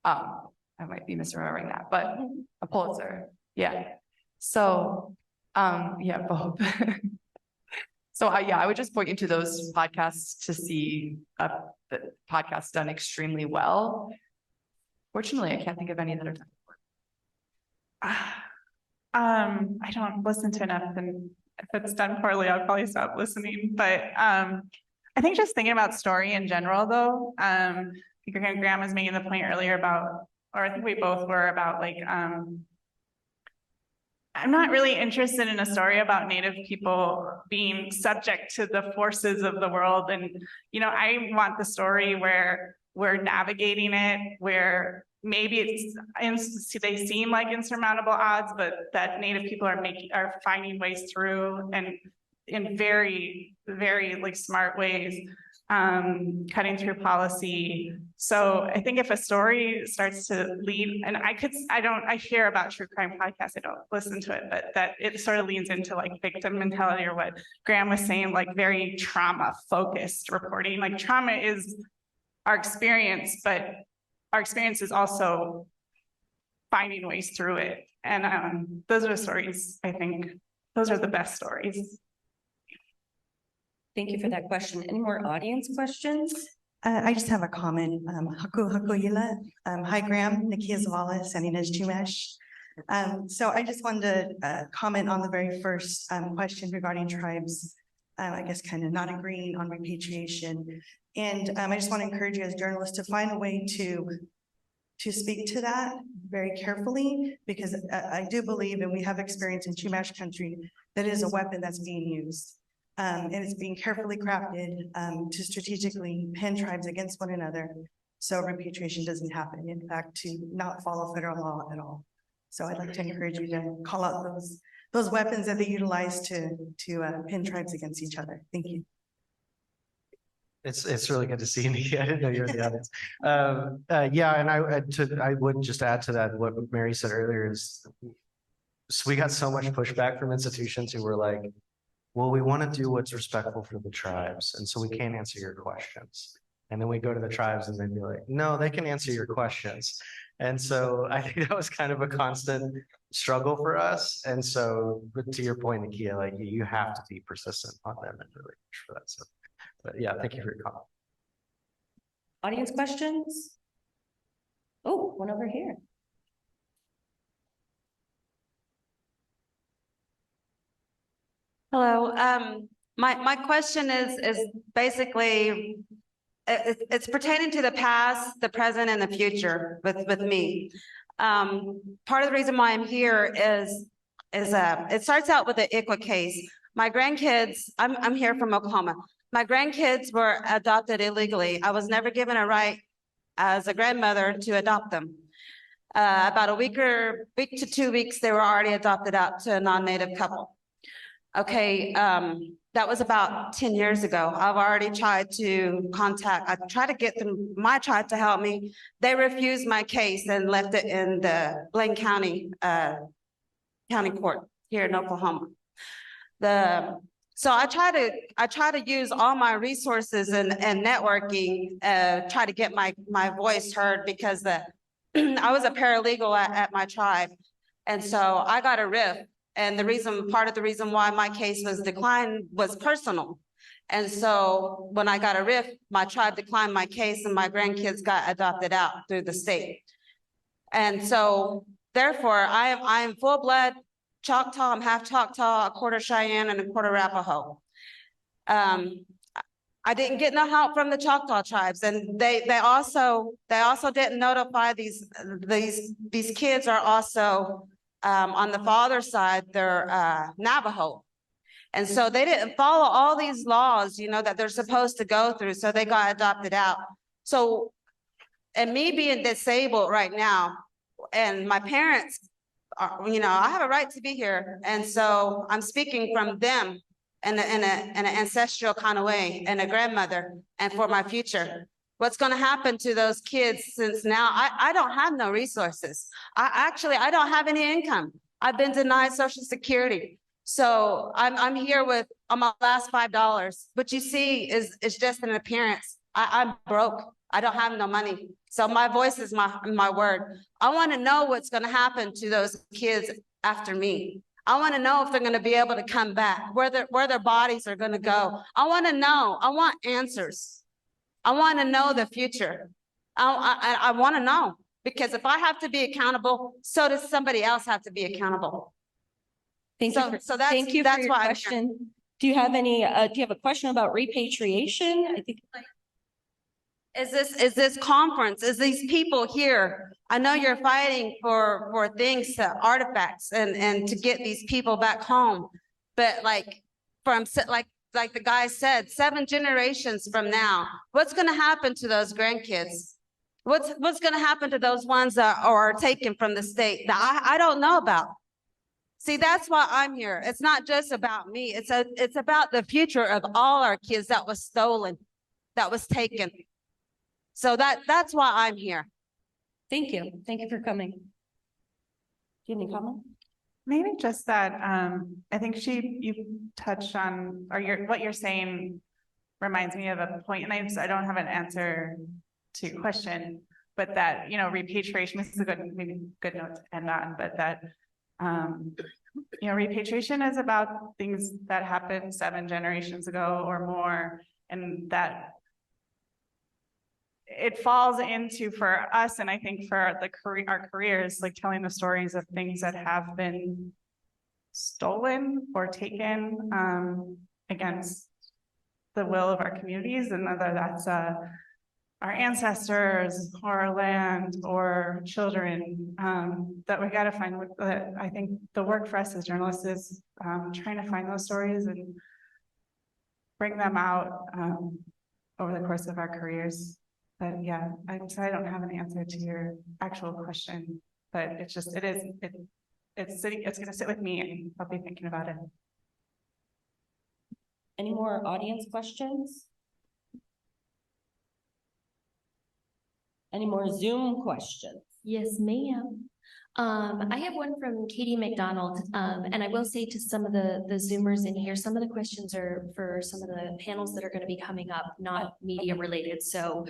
I might be misremembering that, but a Pulitzer. Yeah. So, yeah, both. So I would just point you to those podcasts to see the podcasts done extremely well. Fortunately, I can't think of any that are done. I don't listen to enough, and if it's done poorly, I'll probably stop listening. But I think just thinking about story in general, though, your Graham was making the point earlier about, or I think we both were about, like, I'm not really interested in a story about Native people being subject to the forces of the world. And, I want the story where we're navigating it, where maybe they seem like insurmountable odds, but that Native people are finding ways through, and in very, very smart ways, cutting through policy. So I think if a story starts to lead, and I hear about true crime podcasts, I don't listen to it, but that it sort of leans into victim mentality, or what Graham was saying, very trauma focused reporting. Trauma is our experience, but our experience is also finding ways through it. And those are the stories, I think, those are the best stories. Thank you for that question. Any more audience questions? I just have a comment. Hi, Graham, Nikia Zavala, Saninaj Jumesh. So I just wanted to comment on the very first question regarding tribes, I guess kind of not agreeing on repatriation. And I just want to encourage you as journalists to find a way to speak to that very carefully, because I do believe, and we have experience in Chumash country, that is a weapon that's being used. And it's being carefully crafted to strategically pin tribes against one another, so repatriation doesn't happen. In fact, to not follow federal law at all. So I'd like to encourage you to call out those weapons that they utilize to pin tribes against each other. Thank you. It's really good to see you, Nikki. I didn't know you were in the audience. Yeah, and I would just add to that what Mary said earlier is, so we got so much pushback from institutions who were like, well, we want to do what's respectful for the tribes, and so we can't answer your questions. And then we go to the tribes and they'd be like, no, they can answer your questions. And so I think that was kind of a constant struggle for us. And so, but to your point, Nikia, like you have to be persistent on them and really push for that. So, but yeah, thank you for your comment. Audience questions? Oh, one over here. Hello, my question is basically, it's pertaining to the past, the present, and the future with me. Part of the reason why I'm here is it starts out with the ICWA case. My grandkids, I'm here from Oklahoma. My grandkids were adopted illegally. I was never given a right as a grandmother to adopt them. About a week to 2 weeks, they were already adopted out to a non-native couple. Okay, that was about 10 years ago. I've already tried to I tried to get my tribe to help me. They refused my case and left it in the Blaine County court here in Oklahoma. So I try to use all my resources and networking, try to get my voice heard, because I was a paralegal at my tribe. And so I got a RIF. And part of the reason why my case was declined was personal. And so when I got a RIF, my tribe declined my case and my grandkids got adopted out through the state. And so therefore I am full blood Choctaw. I'm half Choctaw, a quarter Cheyenne, and a quarter Arapaho. I didn't get no help from the Choctaw tribes, and they also didn't notify these kids are also on the father's side, they're Navajo. And so they didn't follow all these laws, you know, that they're supposed to go through. So they got adopted out. So, and me being disabled right now, and my parents are, you know, I have a right to be here. And so I'm speaking from them in an ancestral kind of way, and a grandmother, and for my future. What's going to happen to those kids, since now I don't have no resources. I don't have any income. I've been denied Social Security. So I'm here with on my last $5. What you see is just an appearance. I'm broke. I don't have no money. So my voice is my word. I want to know what's going to happen to those kids after me. I want to know if they're going to be able to come back, where their bodies are going to go. I want to know. I want answers. I want to know the future. I want to know, because if I have to be accountable, so does somebody else have to be accountable. Thank you for your question. Do you have any, do you have a question about repatriation? I think. Is this conference, is these people here? I know you're fighting for things, artifacts, and to get these people back home. But like the guy said, 7 generations from now, what's going to happen to those grandkids? What's going to happen to those ones that are taken from the state that I don't know about? See, that's why I'm here. It's not just about me. It's about the future of all our kids that was stolen, that was taken. So that's why I'm here. Thank you. Thank you for coming. Do you have any comment? Maybe just that, I think you touched on, or what you're saying reminds me of a point, and I don't have an answer to your question, but that, you know, repatriation, this is a good note to end on, but that, you know, repatriation is about things that happened 7 generations ago or more, and that it falls into, for us, and I think for our careers, like telling the stories of things that have been stolen or taken against the will of our communities, and whether that's our ancestors or our land or children, that we gotta find what I think the work for us as journalists is trying to find those stories and bring them out over the course of our careers. But yeah, I'm sorry I don't have an answer to your actual question, but it's just, it's gonna sit with me and I'll be thinking about it. Any more audience questions? Any more Zoom questions? Yes, ma'am. I have one from Katie McDonald, and I will say to some of the Zoomers in here, some of the questions are for some of the panels that are going to be coming up, not media related. So,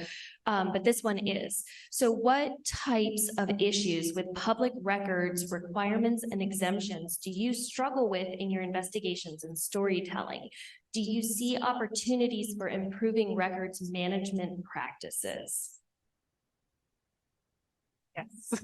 but this one is. So what types of issues with public records, requirements, and exemptions do you struggle with in your investigations and storytelling? Do you see opportunities for improving records management practices? Yes.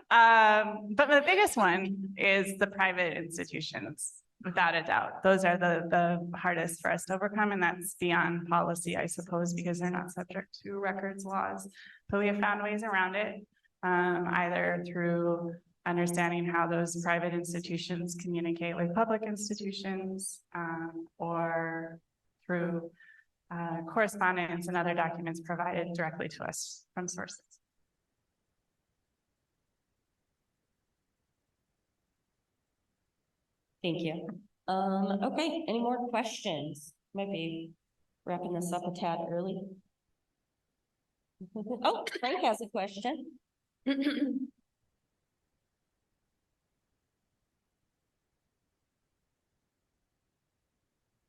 But the biggest one is the private institutions, without a doubt. Those are the hardest for us to overcome, and that's beyond policy, I suppose, because they're not subject to records laws. But we have found ways around it, either through understanding how those private institutions communicate with public institutions, or through correspondence and other documents provided directly to us from sources. Thank you. Okay, any more questions? Might be wrapping this up a tad early. Oh, Frank has a question.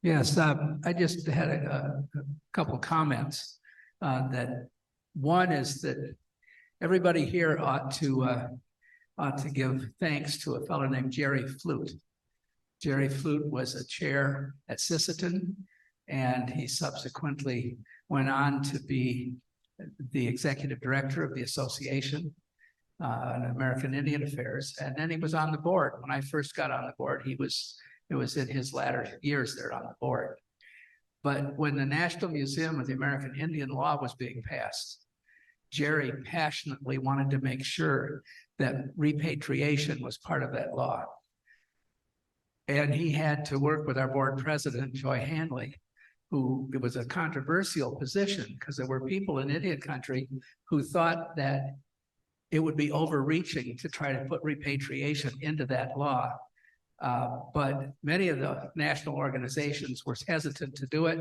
Yes, I just had a couple comments. That one is that everybody here ought to give thanks to a fellow named Jerry Flute. Jerry Flute was a chair at Sisseton, and he subsequently went on to be the executive director of the Association on American Indian Affairs, and then he was on the board. When I first got on the board, it was in his latter years there on the board. But when the National Museum of the American Indian Law was being passed, Jerry passionately wanted to make sure that repatriation was part of that law. And he had to work with our board president, Joy Hanley, who, it was a controversial position because there were people in Indian country who thought that it would be overreaching to try to put repatriation into that law. But many of the national organizations were hesitant to do it.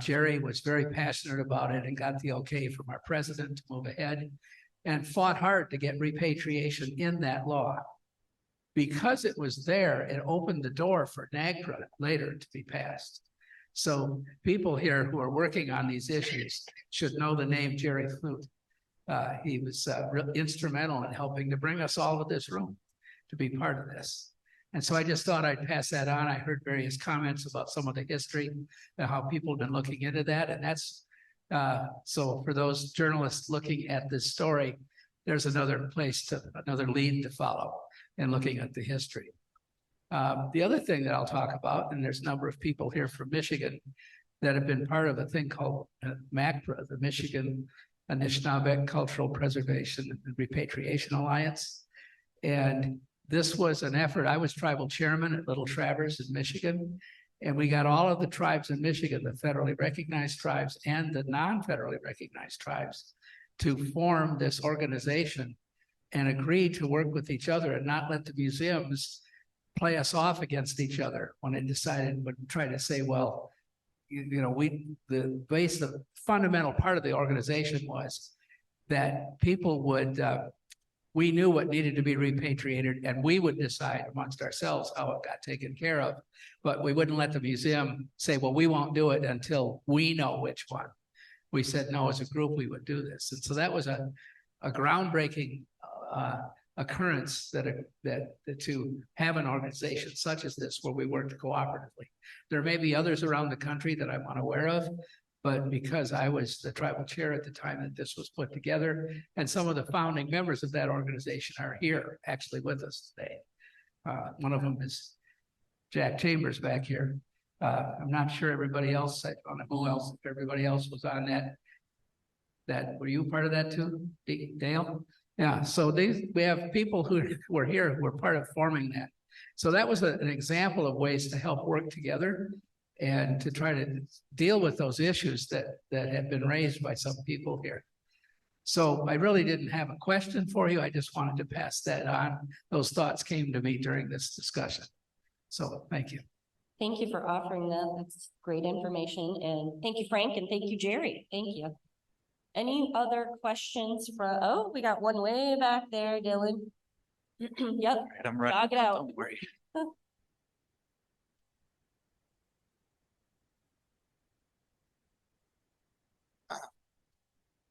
Jerry was very passionate about it and got the okay from our president to move ahead and fought hard to get repatriation in that law. Because it was there, it opened the door for NAGPRA later to be passed. So people here who are working on these issues should know the name Jerry Flute. He was instrumental in helping to bring us all to this room to be part of this. And so I just thought I'd pass that on. I heard various comments about some of the history and how people have been looking into that. And that's, so for those journalists looking at this story, there's another lead to follow in looking at the history. The other thing that I'll talk about, and there's a number of people here from Michigan that have been part of a thing called NAGPRA, the Michigan Anishinaabe Cultural Preservation and Repatriation Alliance. And this was an effort. I was tribal chairman at Little Traverse in Michigan, and we got all of the tribes in Michigan, the federally recognized tribes and the non-federally recognized tribes, to form this organization and agree to work with each other and not let the museums play us off against each other when it decided, would try to say, well, the fundamental part of the organization was that people would, we knew what needed to be repatriated and we would decide amongst ourselves how it got taken care of, but we wouldn't let the museum say, well, we won't do it until we know which one. We said, no, as a group, we would do this. And so that was a groundbreaking occurrence that to have an organization such as this where we worked cooperatively. There may be others around the country that I'm unaware of, but because I was the tribal chair at the time that this was put together, and some of the founding members of that organization are here actually with us today. One of them is Jack Chambers back here. I'm not sure everybody else, I don't know who else, if everybody else was on that, were you part of that too, Dale? Yeah, so we have people who were here who were part of forming that. So that was an example of ways to help work together and to try to deal with those issues that have been raised by some people here. So I really didn't have a question for you. I just wanted to pass that on. Those thoughts came to me during this discussion. So thank you. Thank you for offering that. That's great information. And thank you, Frank, and thank you, Jerry. Thank you. Any other questions from, oh, we got one way back there, Dylan. Yep, I'm ready. jog it out. Don't worry.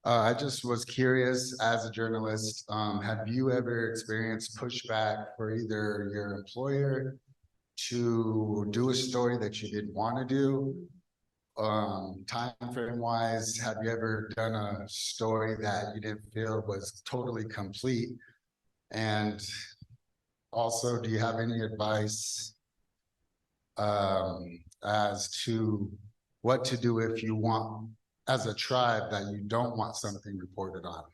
I just was curious, as a journalist, have you ever experienced pushback for either your employer to do a story that you didn't want to do? Time frame wise, have you ever done a story that you didn't feel was totally complete? And also, do you have any advice as to what to do if you want, as a tribe, that you don't want something reported on?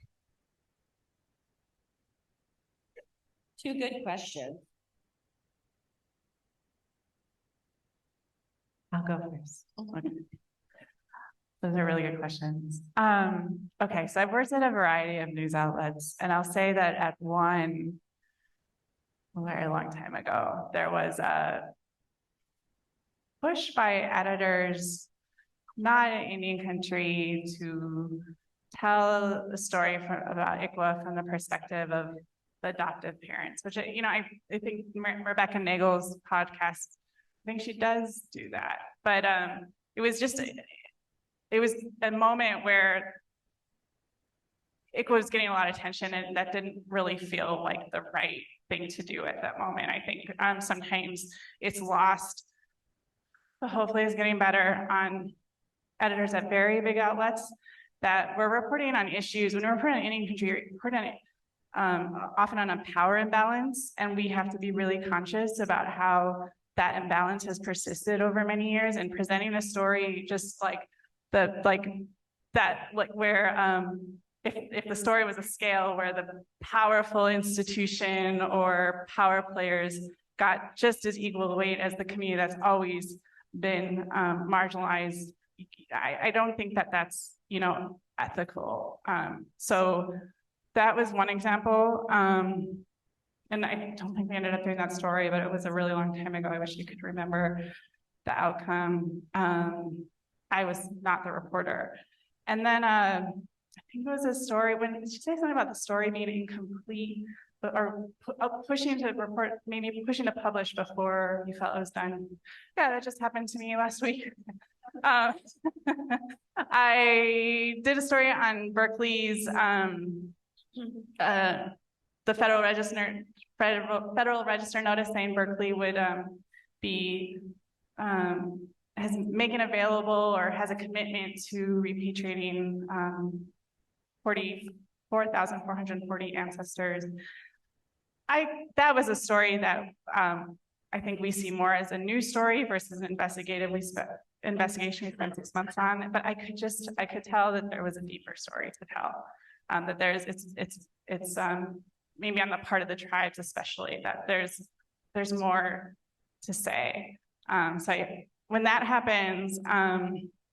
Two good questions. I'll go first. Okay. Those are really good questions. Okay, so I've worked at a variety of news outlets, and I'll say that at one, a very long time ago, there was a push by editors, not in Indian country, to tell the story about ICWA from the perspective of the adoptive parents, which, you know, I think Rebecca Nagel's podcast, I think she does do that. But it was a moment where ICWA was getting a lot of attention, and that didn't really feel like the right thing to do at that moment. I think sometimes it's lost, but hopefully it's getting better on editors at very big outlets that we're reporting on issues. When we're reporting on Indian country, we're reporting often on a power imbalance, and we have to be really conscious about how that imbalance has persisted over many years, and presenting a story just like where if the story was a scale where the powerful institution or power players got just as equal weight as the community that's always been marginalized, I don't think that that's, you know, ethical. So that was one example. And I don't think we ended up doing that story, but it was a really long time ago. I wish you could remember the outcome. I was not the reporter. And then I think it was a story, when did you say something about the story being incomplete, or pushing to report, maybe pushing to publish before you felt it was done? Yeah, that just happened to me last week. I did a story on Berkeley's, the Federal Register notice saying Berkeley would has making available or has a commitment to repatriating 44,440 ancestors. That was a story that I think we see more as a news story versus an investigation we spent 6 months on, but I could tell that there was a deeper story to tell. That it's maybe on the part of the tribes, especially, that there's more to say. When that happens,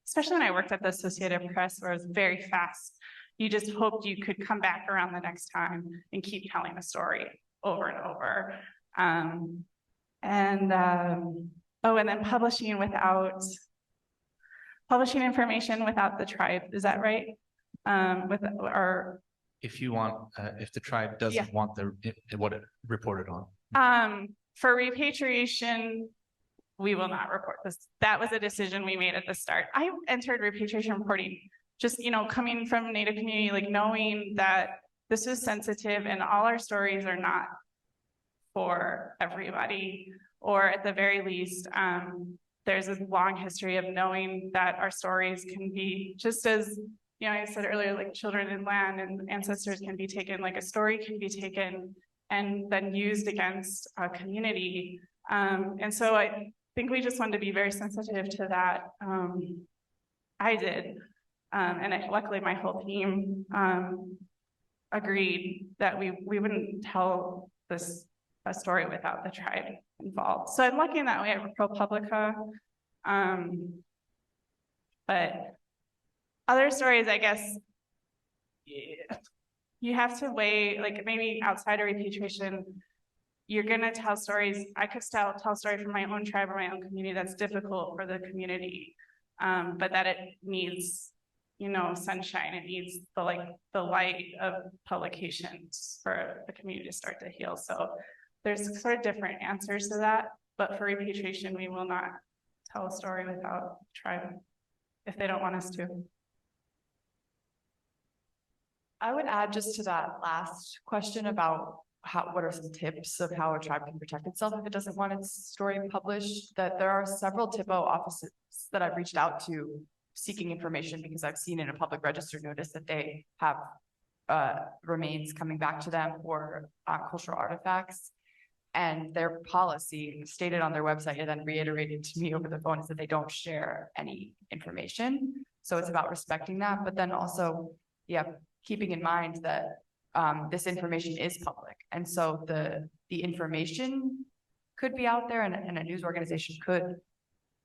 especially when I worked at the Associated Press, where it was very fast, you just hoped you could come back around the next time and keep telling the story over and over. And then publishing information without the tribe, is that right? If you want, if the tribe doesn't want what it reported on. For repatriation, we will not report this. That was a decision we made at the start. I entered repatriation reporting just, you know, coming from Native community, like knowing that this was sensitive and all our stories are not for everybody, or at the very least, there's a long history of knowing that our stories can be just as, you know, I said earlier, like children in land and ancestors can be taken, like a story can be taken and then used against a community. And so think we just wanted to be very sensitive to that. I did. Luckily my whole team, agreed that we wouldn't tell a story without the tribe involved. So I'm lucky in that way at ProPublica. But other stories, I guess, you have to weigh, like maybe outside of repatriation, you're gonna tell stories. I could tell a story from my own tribe or my own community that's difficult for the community, but that it needs, you know, sunshine. It needs the light of publications for the community to start to heal. So there's sort of different answers to that. But for repatriation, we will not tell a story without tribe if they don't want us to. I would add just to that last question about what are some tips of how a tribe can protect itself if it doesn't want its story published, that there are several TIPO offices that I've reached out to seeking information because I've seen in a public register notice that they have remains coming back to them or cultural artifacts. And their policy stated on their website and then reiterated to me over the phone is that they don't share any information. So it's about respecting that, but then also, yeah, keeping in mind that this information is public. And so the information could be out there and a news organization could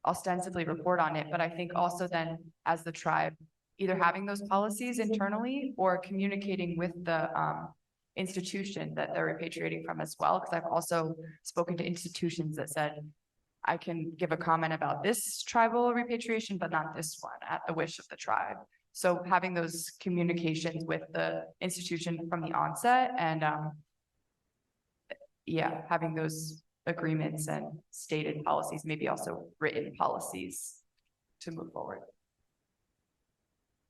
ostensibly report on it. But I think also then as the tribe, either having those policies internally or communicating with the institution that they're repatriating from as well. Because I've also spoken to institutions that said, I can give a comment about this tribal repatriation, but not this one at the wish of the tribe. So having those communications with the institution from the onset and yeah, having those agreements and stated policies, maybe also written policies to move forward.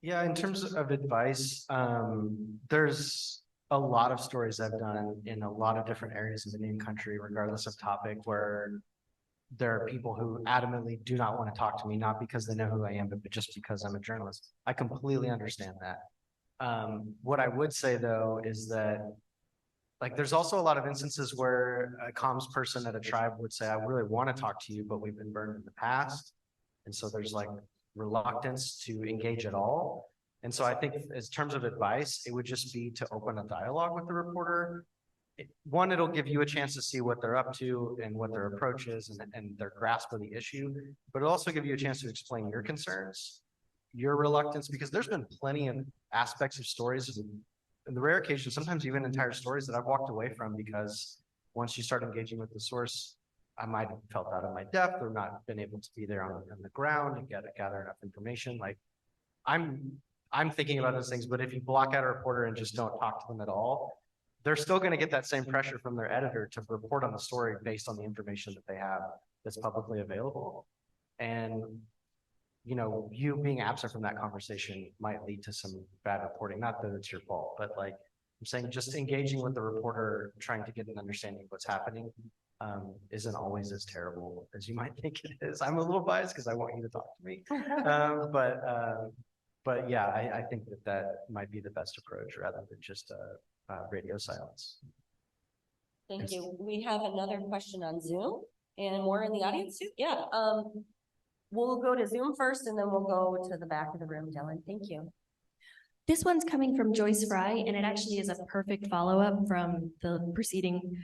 Yeah, in terms of advice, there's a lot of stories I've done in a lot of different areas of Indian country, regardless of topic, where there are people who adamantly do not want to talk to me, not because they know who I am, but just because I'm a journalist. I completely understand that. What I would say though, is that like, there's also a lot of instances where a comms person at a tribe would say, I really want to talk to you, but we've been burned in the past. And so there's like reluctance to engage at all. And so I think as terms of advice, it would just be to open a dialogue with the reporter. One, it'll give you a chance to see what they're up to and what their approach is and their grasp of the issue, but it'll also give you a chance to explain your concerns, your reluctance, because there's been plenty of aspects of stories, in the rare occasion, sometimes even entire stories that I've walked away from because once you start engaging with the source, I might have felt out of my depth or not been able to be there on the ground and gather enough information. Like I'm thinking about those things, but if you block out a reporter and just don't talk to them at all, they're still going to get that same pressure from their editor to report on the story based on the information that they have that's publicly available. And, you know, you being absent from that conversation might lead to some bad reporting. Not that it's your fault, but like I'm saying, just engaging with the reporter, trying to get an understanding of what's happening isn't always as terrible as you might think it is. I'm a little biased because I want you to talk to me. But yeah, I think that might be the best approach rather than just radio silence. Thank you. We have another question on Zoom and more in the audience too. Yeah. We'll go to Zoom first and then we'll go to the back of the room, Dylan. Thank you. This one's coming from Joyce Fry, and it actually is a perfect follow-up from the preceding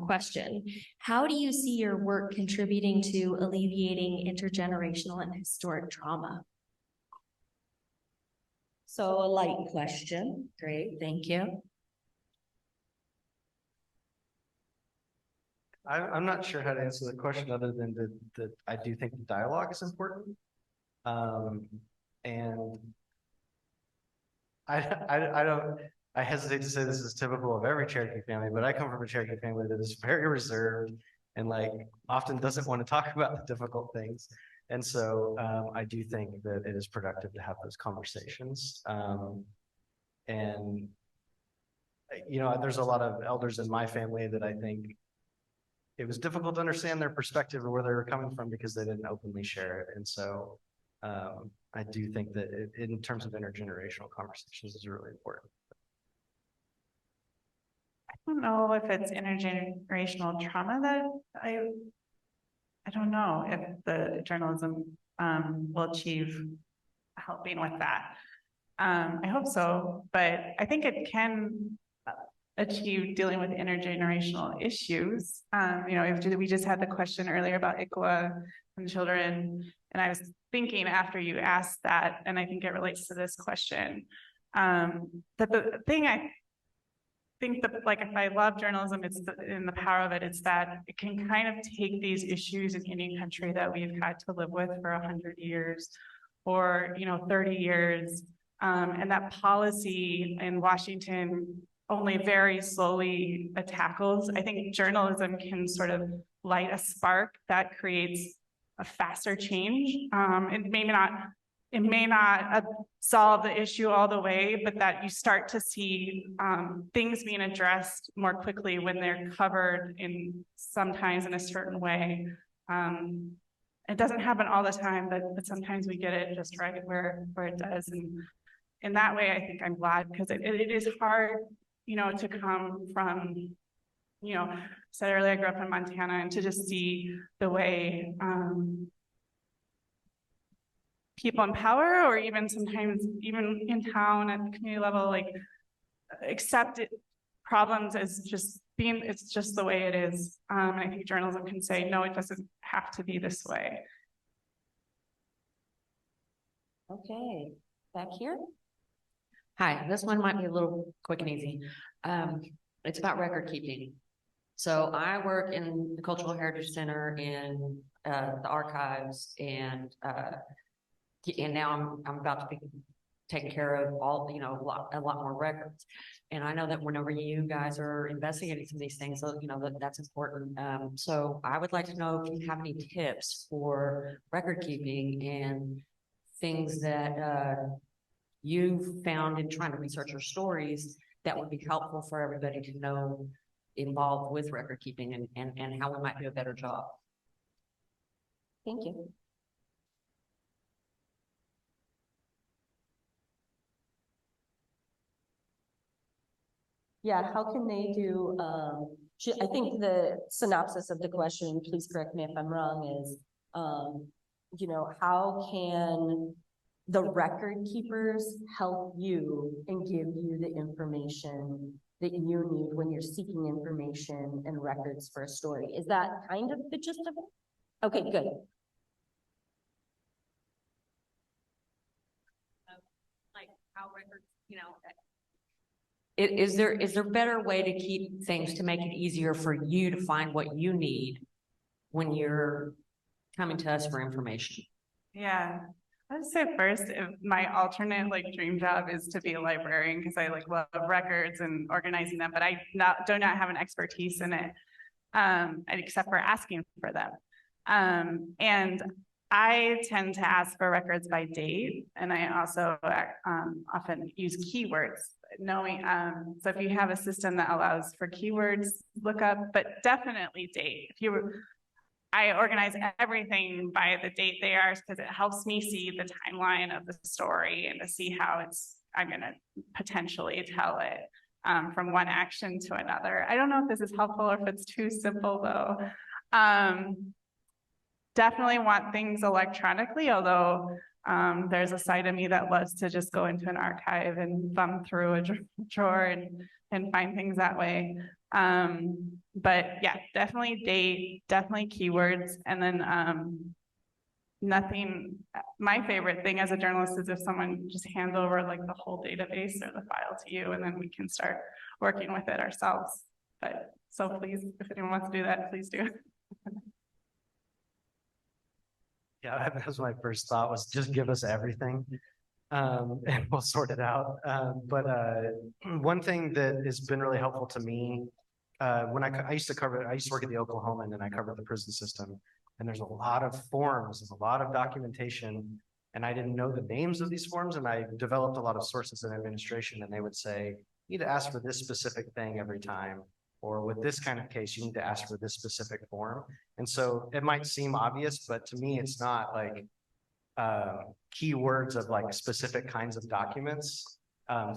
question. How do you see your work contributing to alleviating intergenerational and historic trauma? So a light question. Great, thank you. I'm not sure how to answer the question other than that I do think the dialogue is important. And I hesitate to say this is typical of every Cherokee family, but I come from a Cherokee family that is very reserved and like often doesn't want to talk about the difficult things. And so I do think that it is productive to have those conversations. And you know, there's a lot of elders in my family that I think it was difficult to understand their perspective or where they were coming from because they didn't openly share it. And so I do think that in terms of intergenerational conversations is really important. I don't know if it's intergenerational trauma that I I don't know if the journalism will achieve helping with that. I hope so, but I think it can achieve dealing with intergenerational issues. You know, we just had the question earlier about ICWA and children, and I was thinking after you asked that, and I think it relates to this question, that the thing I think that, like, if I love journalism, it's in the power of it, it's that it can kind of take these issues in Indian country that we've had to live with for 100 years or, you know, 30 years, and that policy in Washington only very slowly tackles. I think journalism can sort of light a spark that creates a faster change. It may not solve the issue all the way, but that you start to see things being addressed more quickly when they're covered in sometimes in a certain way. It doesn't happen all the time, but sometimes we get it just right where it does. And in that way, I think I'm glad, because it is hard, you know, to come from, you know, said earlier, I grew up in Montana, and to just see the way people in power, or even sometimes even in town at the community level, like accept problems as just being, it's just the way it is. And I think journalism can say, no, it doesn't have to be this way. Okay, back here. Hi, this one might be a little quick and easy. It's about record keeping. So I work in the Cultural Heritage Center in the archives, and now I'm about to be taking care of all, you know, a lot more records. And I know that whenever you guys are investigating some of these things, so, you know, that's important. So I would like to know if you have any tips for record keeping and things that you've found in trying to research your stories that would be helpful for everybody to know involved with record keeping, and how we might do a better job. Thank you. Yeah, how can they do, I think the synopsis of the question, please correct me if I'm wrong, is, you know, how can the record keepers help you and give you the information that you need when you're seeking information and records for a story? Is that kind of the gist of it? Okay, good. Like how records, you know, is there a better way to keep things to make it easier for you to find what you need when you're coming to us for information? Yeah, I'd say first, if my alternate like dream job is to be a librarian, because I like love records and organizing them, but I do not have an expertise in it, except for asking for them. And I tend to ask for records by date, and I also often use keywords, knowing, so if you have a system that allows for keywords lookup, but definitely date. I organize everything by the date they are, because it helps me see the timeline of the story and to see how I'm gonna potentially tell it from one action to another. I don't know if this is helpful or if it's too simple though. Definitely want things electronically, although there's a side of me that loves to just go into an archive and thumb through a drawer and find things that way. But yeah, definitely date, definitely keywords, and then nothing. My favorite thing as a journalist is if someone just hands over like the whole database or the file to you, and then we can start working with it ourselves. But so please, if anyone wants to do that, please do. Yeah, that was my first thought, was just give us everything, and we'll sort it out. But one thing that has been really helpful to me, when I used to work at the Oklahoman, and I covered the prison system, and there's a lot of forms, there's a lot of documentation, and I didn't know the names of these forms, and I developed a lot of sources in administration, and they would say, you need to ask for this specific thing every time, or with this kind of case, you need to ask for this specific form. And so it might seem obvious, but to me, it's not like keywords of like specific kinds of documents,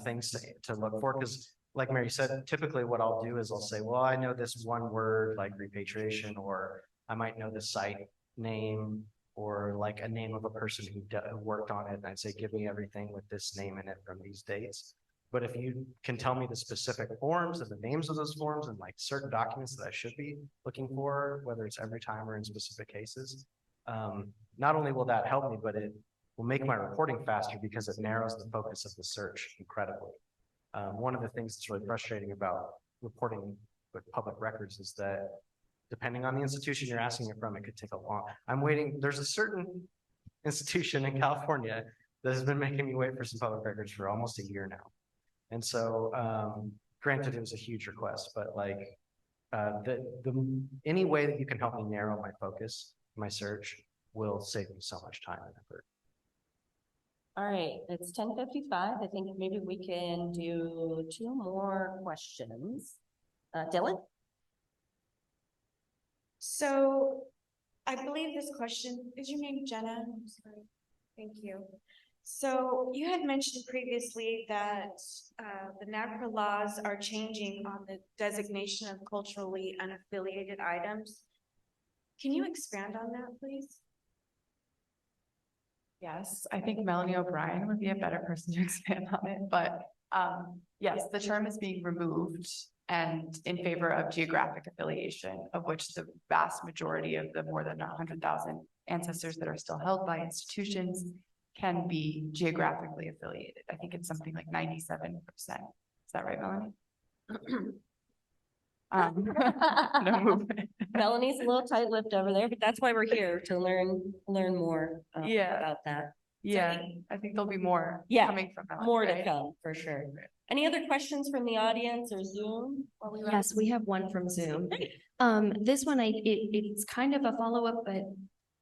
things to look for. Because like Mary said, typically what I'll do is I'll say, well, I know this one word like repatriation, or I might know the site name or like a name of a person who worked on it, and I'd say, give me everything with this name in it from these dates. But if you can tell me the specific forms and the names of those forms and like certain documents that I should be looking for, whether it's every time or in specific cases, not only will that help me, but it will make my reporting faster because it narrows the focus of the search incredibly. One of the things that's really frustrating about reporting with public records is that depending on the institution you're asking it from, it could take a long, there's a certain institution in California that has been making me wait for some public records for almost a year now. And so, granted, it was a huge request, but like, any way that you can help me narrow my focus, my search will save me so much time and effort. All right, it's 10:55. I think maybe we can do 2 more questions. Dylan? So I believe this question, is your name Jenna? I'm sorry. Thank you. So you had mentioned previously that the NAGPRA laws are changing on the designation of culturally unaffiliated items. Can you expand on that, please? Yes, I think Melanie O'Brien would be a better person to expand on it, but yes, the term is being removed and in favor of geographic affiliation, of which the vast majority of the more than 100,000 ancestors that are still held by institutions can be geographically affiliated. I think it's something like 97%. Is that right, Melanie? No movement. Melanie's a little tight-lipped over there, but that's why we're here, to learn more about that. Yeah, I think there'll be more coming from Melanie, more right? to come for sure. Any other questions from the audience or Zoom? Yes, we have one from Zoom. This one, it's kind of a follow-up, but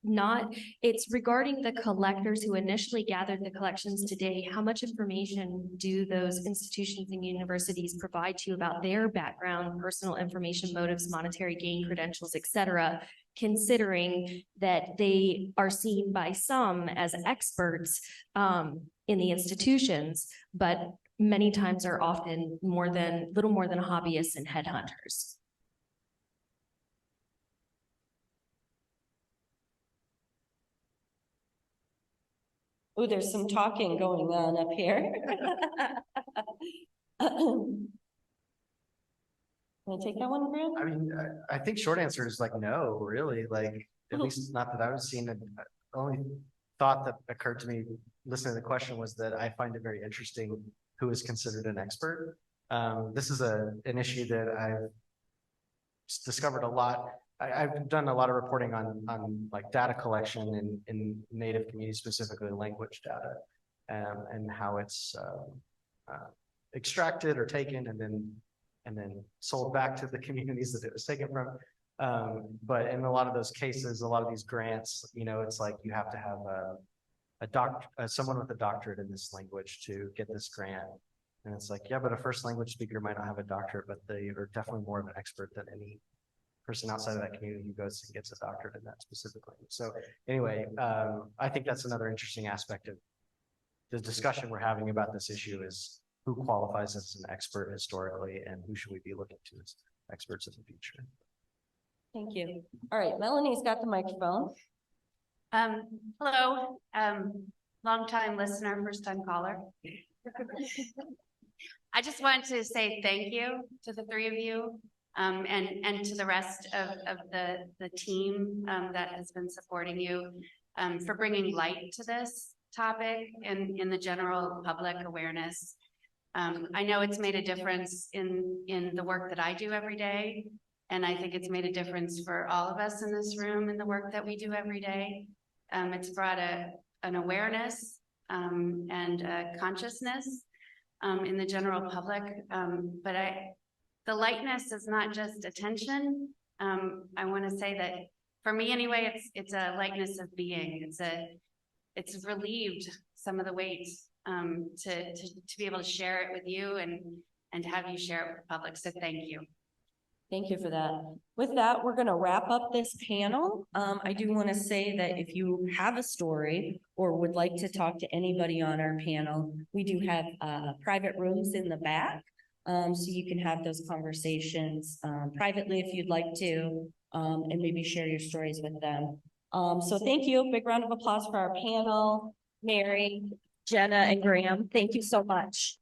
not, it's regarding the collectors who initially gathered the collections today. How much information do those institutions and universities provide to you about their background, personal information, motives, monetary gain, credentials, etc., considering that they are seen by some as experts in the institutions, but many times are often little more than hobbyists and headhunters? Oh, there's some talking going on up here. Can I take that one, Grant? I mean, I think short answer is like, no, really, like, at least not that I've seen it. The only thought that occurred to me listening to the question was that I find it very interesting who is considered an expert. This is an issue that I've discovered a lot. I've done a lot of reporting on like data collection in Native communities, specifically language data, and how it's extracted or taken and then sold back to the communities that it was taken from. But in a lot of those cases, a lot of these grants, you know, it's like you have to have someone with a doctorate in this language to get this grant. And it's like, yeah, but a first language speaker might not have a doctorate, but they are definitely more of an expert than any person outside of that community who goes and gets a doctorate in that specifically. So anyway, I think that's another interesting aspect of the discussion we're having about this issue is who qualifies as an expert historically and who should we be looking to as experts in the future. Thank you. All right, Melanie's got the microphone. Hello, long time listener, first time caller. I just wanted to say thank you to the 3 of you. And to the rest of the team that has been supporting you for bringing light to this topic and in the general public awareness. I know it's made a difference in the work that I do every day, and I think it's made a difference for all of us in this room in the work that we do every day. It's brought an awareness and a consciousness in the general public, but the lightness is not just attention. I want to say that for me anyway, it's a lightness of being. It's relieved some of the weight to be able to share it with you and have you share it with the public. So thank you. Thank you for that. With that, we're going to wrap up this panel. I do want to say that if you have a story or would like to talk to anybody on our panel, we do have private rooms in the back. So you can have those conversations privately if you'd like to, and maybe share your stories with them. So thank you. Big round of applause for our panel, Mary, Jenna, and Graham. Thank you so much.